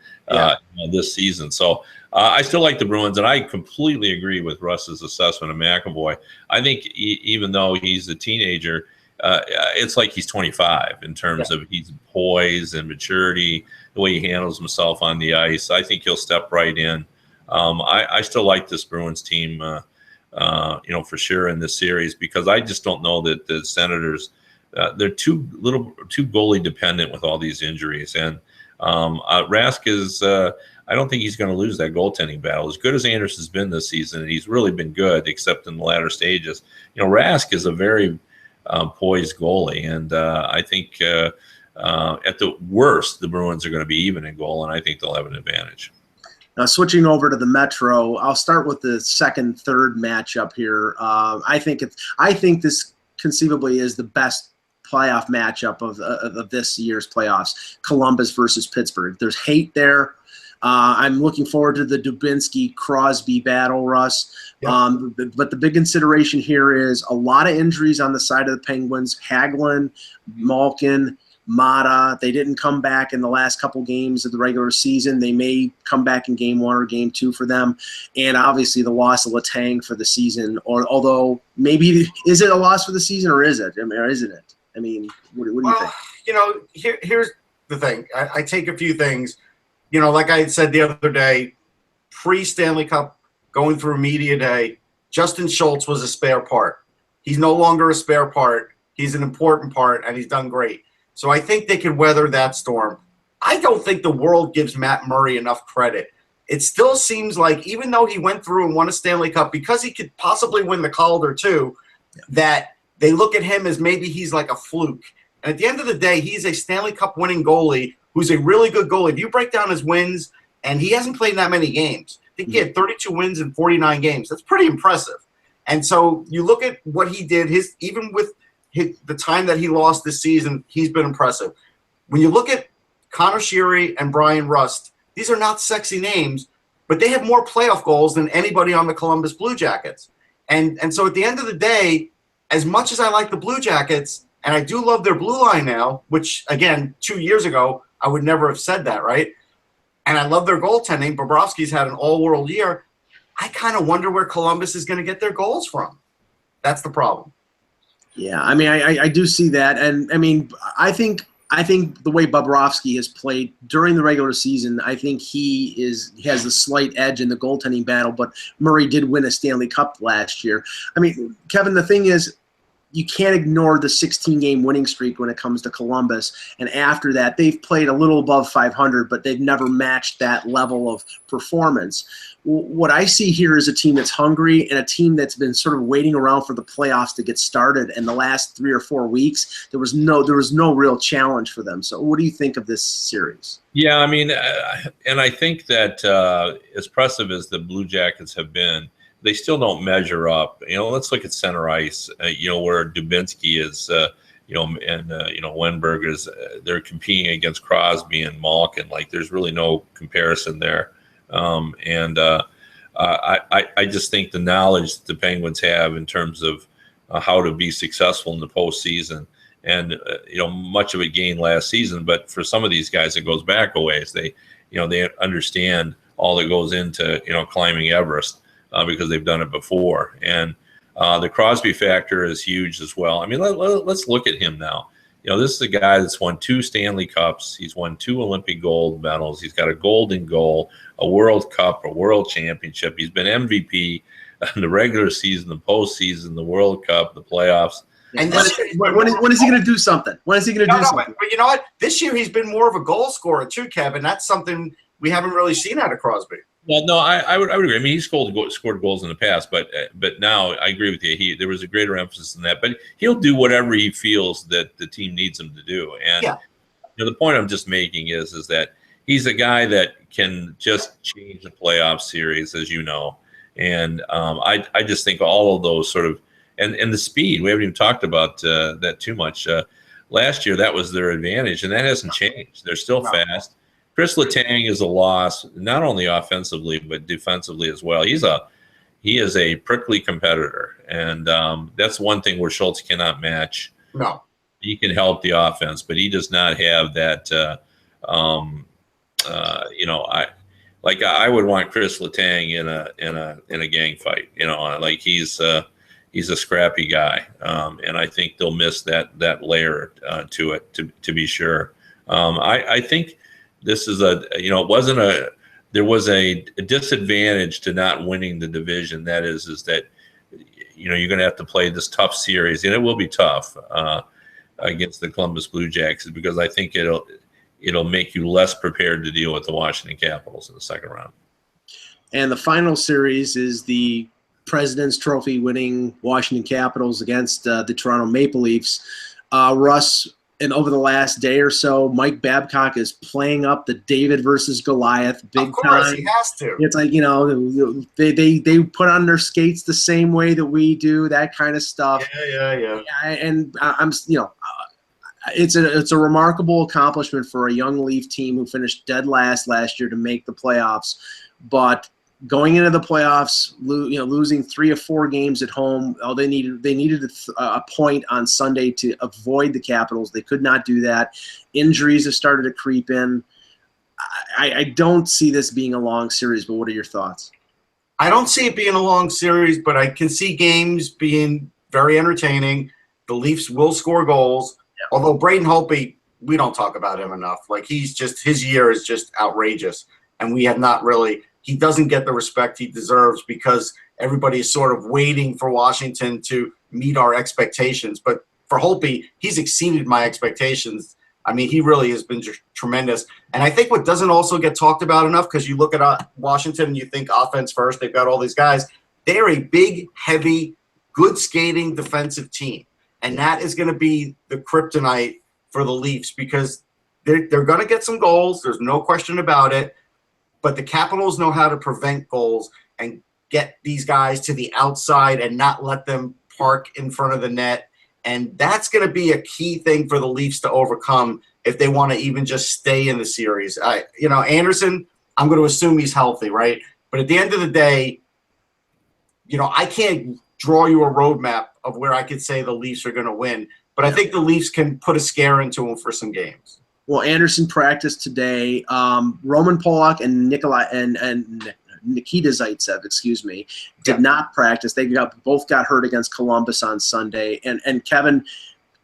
this season. So I still like the Bruins, and I completely agree with Russ's assessment of McAvoy. I think even though he's a teenager, it's like he's 25 in terms of his poise and maturity, the way he handles himself on the ice. I think he'll step right in. I still like this Bruins team, for sure in this series, because I just don't know that the Senators, they're too goalie dependent with all these injuries. And Rask is. I don't think he's going to lose that goaltending battle. As good as Anderson's been this season, and he's really been good, except in the latter stages. Rask is a very poised goalie, and I think at the worst, the Bruins are going to be even in goal, and I think they'll have an advantage. Now, switching over to the Metro, I'll start with the second, third matchup here. I think this conceivably is the best playoff matchup of this year's playoffs. Columbus versus Pittsburgh. There's hate there. I'm looking forward to the Dubinsky-Crosby battle, Russ. Yep. But the big consideration here is a lot of injuries on the side of the Penguins. Hagelin, Malkin, Mata, they didn't come back in the last couple games of the regular season. They may come back in game 1 or game 2 for them. And obviously the loss of Letang for the season, although maybe is it a loss for the season or is it? Or isn't it? I mean, what do you think? Here's the thing. I take a few things. Like I had said the other day, pre-Stanley Cup, going through media day, Justin Schultz was a spare part. He's no longer a spare part. He's an important part, and he's done great. So I think they can weather that storm. I don't think the world gives Matt Murray enough credit. It still seems like even though he went through and won a Stanley Cup, because he could possibly win the Calder too, that they look at him as maybe he's like a fluke. And at the end of the day, he's a Stanley Cup winning goalie who's a really good goalie. If you break down his wins, and he hasn't played that many games. I think he had 32 wins in 49 games. That's pretty impressive. And so you look at what he did, even with the time that he lost this season, he's been impressive. When you look at Connor Sheary and Brian Rust, these are not sexy names, but they have more playoff goals than anybody on the Columbus Blue Jackets. And so at the end of the day, as much as I like the Blue Jackets, and I do love their blue line now, which, again, 2 years ago, I would never have said that, right? And I love their goaltending. Bobrovsky's had an all-world year. I kind of wonder where Columbus is going to get their goals from. That's the problem. Yeah, I mean, I do see that, and I mean, I think the way Bobrovsky has played during the regular season, I think he has a slight edge in the goaltending battle. But Murray did win a Stanley Cup last year. I mean, Kevin, the thing is, you can't ignore the 16-game winning streak when it comes to Columbus. And after that, they've played a little above 500, but they've never matched that level of performance. What I see here is a team that's hungry and a team that's been sort of waiting around for the playoffs to get started. And the last 3 or 4 weeks, there was no real challenge for them. So what do you think of this series? Yeah, I mean, and I think that as impressive as the Blue Jackets have been, they still don't measure up. Let's look at center ice, where Dubinsky is, and Wenberg is, they're competing against Crosby and Malkin. Like, there's really no comparison there. I just think the knowledge that the Penguins have in terms of how to be successful in the postseason, and much of it gained last season, but for some of these guys, it goes back a ways. They understand all that goes into climbing Everest. Because they've done it before. And the Crosby factor is huge as well. I mean, let's look at him now. This is a guy that's won 2 Stanley Cups. He's won 2 Olympic gold medals. He's got a golden goal, a World Cup, a World Championship. He's been MVP in the regular season, the postseason, the World Cup, the playoffs. And when is he going to do something? When is he going to do something? But you know what? This year he's been more of a goal scorer too, Kevin. That's something we haven't really seen out of Crosby. Well, no, I would agree. I mean, he scored goals in the past, but now I agree with you. There was a greater emphasis in that. But he'll do whatever he feels that the team needs him to do. And the point I'm just making is that he's a guy that can just change the playoff series, as you know. And I just think all of those sort of and the speed. We haven't even talked about that too much. Last year, that was their advantage, and that hasn't changed. They're still fast. Chris Letang is a loss, not only offensively but defensively as well. He is a prickly competitor, and that's one thing where Schultz cannot match. No, he can help the offense, but he does not have that. I would want Chris Letang in a gang fight. Like he's a scrappy guy, and I think they'll miss that layer to it to be sure. I think. This is there was a disadvantage to not winning the division. That is that, you're going to have to play this tough series, and it will be tough against the Columbus Blue Jackets, because I think it'll make you less prepared to deal with the Washington Capitals in the second round. And the final series is the President's Trophy winning Washington Capitals against the Toronto Maple Leafs. Russ, and over the last day or so, Mike Babcock is playing up the David versus Goliath big time. Of course, he has to. It's like, they put on their skates the same way that we do, that kind of stuff. Yeah. And I'm, it's a remarkable accomplishment for a young Leaf team who finished dead last year to make the playoffs. But going into the playoffs, losing 3 or 4 games at home, they needed a point on Sunday to avoid the Capitals. They could not do that. Injuries have started to creep in. I don't see this being a long series, but what are your thoughts? I don't see it being a long series, but I can see games being very entertaining. The Leafs will score goals. Yeah. Although Braden Holtby, we don't talk about him enough. Like, his year is just outrageous, and we have not really. He doesn't get the respect he deserves because everybody is sort of waiting for Washington to meet our expectations. But for Holtby, he's exceeded my expectations. I mean, he really has been tremendous. And I think what doesn't also get talked about enough, because you look at Washington and you think offense first, they've got all these guys. They're a big, heavy, good skating defensive team. And that is going to be the kryptonite for the Leafs because they're going to get some goals. There's no question about it. But the Capitals know how to prevent goals and get these guys to the outside and not let them park in front of the net. And that's going to be a key thing for the Leafs to overcome if they want to even just stay in the series. Anderson, I'm going to assume he's healthy, right? But at the end of the day, I can't draw you a roadmap of where I could say the Leafs are going to win. But I think the Leafs can put a scare into them for some games. Well, Anderson practiced today. Roman Polak and Nikita Zaitsev, did not practice. They both got hurt against Columbus on Sunday. And Kevin,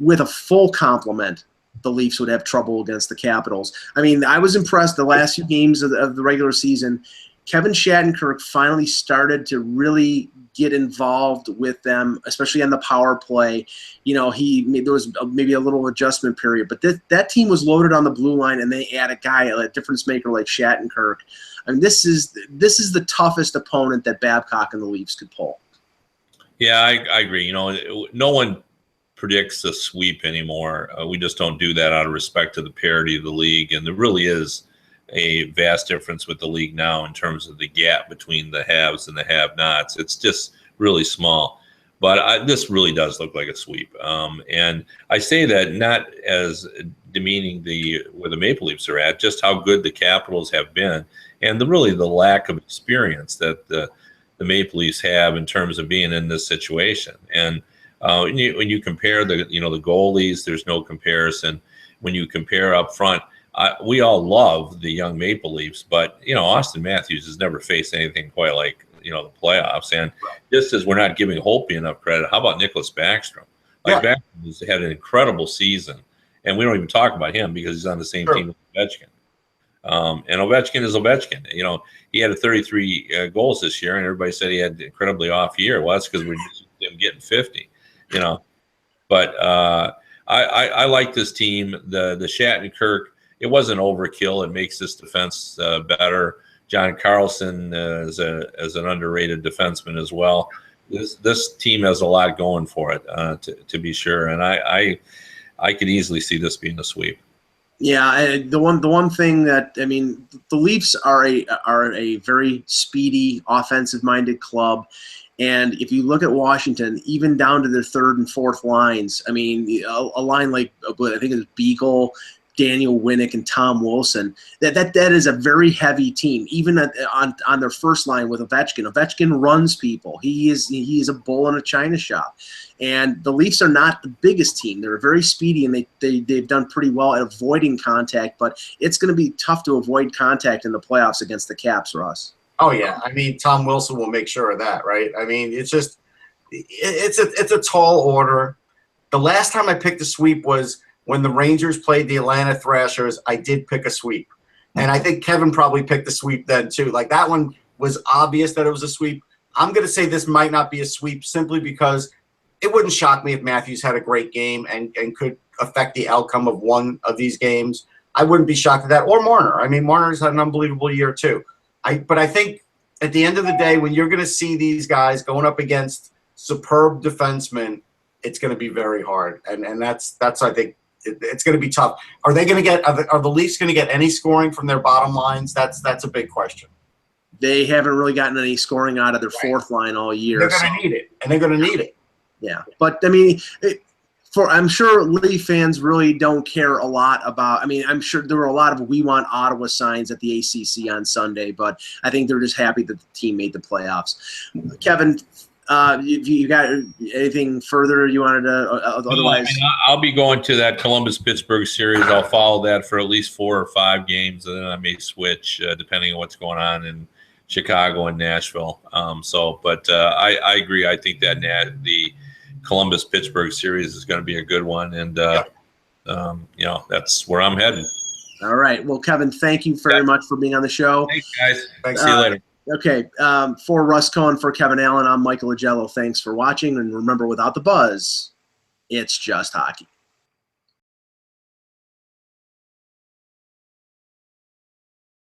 with a full complement, the Leafs would have trouble against the Capitals. I mean, I was impressed the last few games of the regular season. Kevin Shattenkirk finally started to really get involved with them, especially on the power play. There was maybe a little adjustment period, but that team was loaded on the blue line, and they add a guy, a difference maker like Shattenkirk. I mean, this is the toughest opponent that Babcock and the Leafs could pull. Yeah, I agree. No one predicts a sweep anymore. We just don't do that out of respect to the parity of the league, and there really is a vast difference with the league now in terms of the gap between the haves and the have-nots. It's just really small. But this really does look like a sweep. And I say that not as demeaning where the Maple Leafs are at, just how good the Capitals have been, and the lack of experience that the Maple Leafs have in terms of being in this situation. And when you compare the goalies, there's no comparison. When you compare up front, we all love the young Maple Leafs, but Austin Matthews has never faced anything quite like the playoffs. And just as we're not giving Holtby enough credit, how about Nicholas Backstrom? Backstrom has had an incredible season, and we don't even talk about him because he's on the same team with Ovechkin. And Ovechkin is Ovechkin. He had 33 goals this year, and everybody said he had an incredibly off year. Well, that's because we're used to him getting 50. But I like this team. The Shattenkirk. It wasn't overkill. It makes this defense better. John Carlson is an underrated defenseman as well. This team has a lot going for it, to be sure. And I could easily see this being a sweep. Yeah, the one thing that the Leafs are a very speedy, offensive-minded club. And if you look at Washington, even down to their third and fourth lines, a line like I think it's Beagle, Daniel Winnick, and Tom Wilson, that is a very heavy team. Even on their first line with Ovechkin. Ovechkin runs people. He is a bull in a china shop. And the Leafs are not the biggest team. They're very speedy, and they've done pretty well at avoiding contact. But it's going to be tough to avoid contact in the playoffs against the Caps, Russ. Oh yeah, Tom Wilson will make sure of that, right? It's just it's a tall order. The last time I picked a sweep was when the Rangers played the Atlanta Thrashers. I did pick a sweep. And I think Kevin probably picked a sweep then too. That one was obvious that it was a sweep. I'm going to say this might not be a sweep simply because it wouldn't shock me if Matthews had a great game and could affect the outcome of one of these games. I wouldn't be shocked at that. Or Marner. I mean, Marner's had an unbelievable year too. But I think at the end of the day, when you're going to see these guys going up against superb defensemen, it's going to be very hard. And that's I think it's going to be tough. Are they going to get? Are the Leafs going to get any scoring from their bottom lines? That's a big question. They haven't really gotten any scoring out of their fourth line all year. They're going to need it, and they're going to need it. Yeah, but I mean, I'm sure Leaf fans really don't care a lot about. I mean, I'm sure there were a lot of "We Want Ottawa" signs at the ACC on Sunday, but I think they're just happy that the team made the playoffs. Kevin, you got anything further you wanted to? Otherwise, I'll be going to that Columbus-Pittsburgh series. I'll follow that for at least 4 or 5 games, and then I may switch depending on what's going on in Chicago and Nashville. But I agree. I think that the Columbus-Pittsburgh series is going to be a good one, and that's where I'm headed. All right. Well, Kevin, thank you very much for being on the show. Thanks, guys. Thanks. See you later. Okay. For Russ Cohen, for Kevin Allen, I'm Michael Agello. Thanks for watching, and remember, without the buzz, it's just hockey.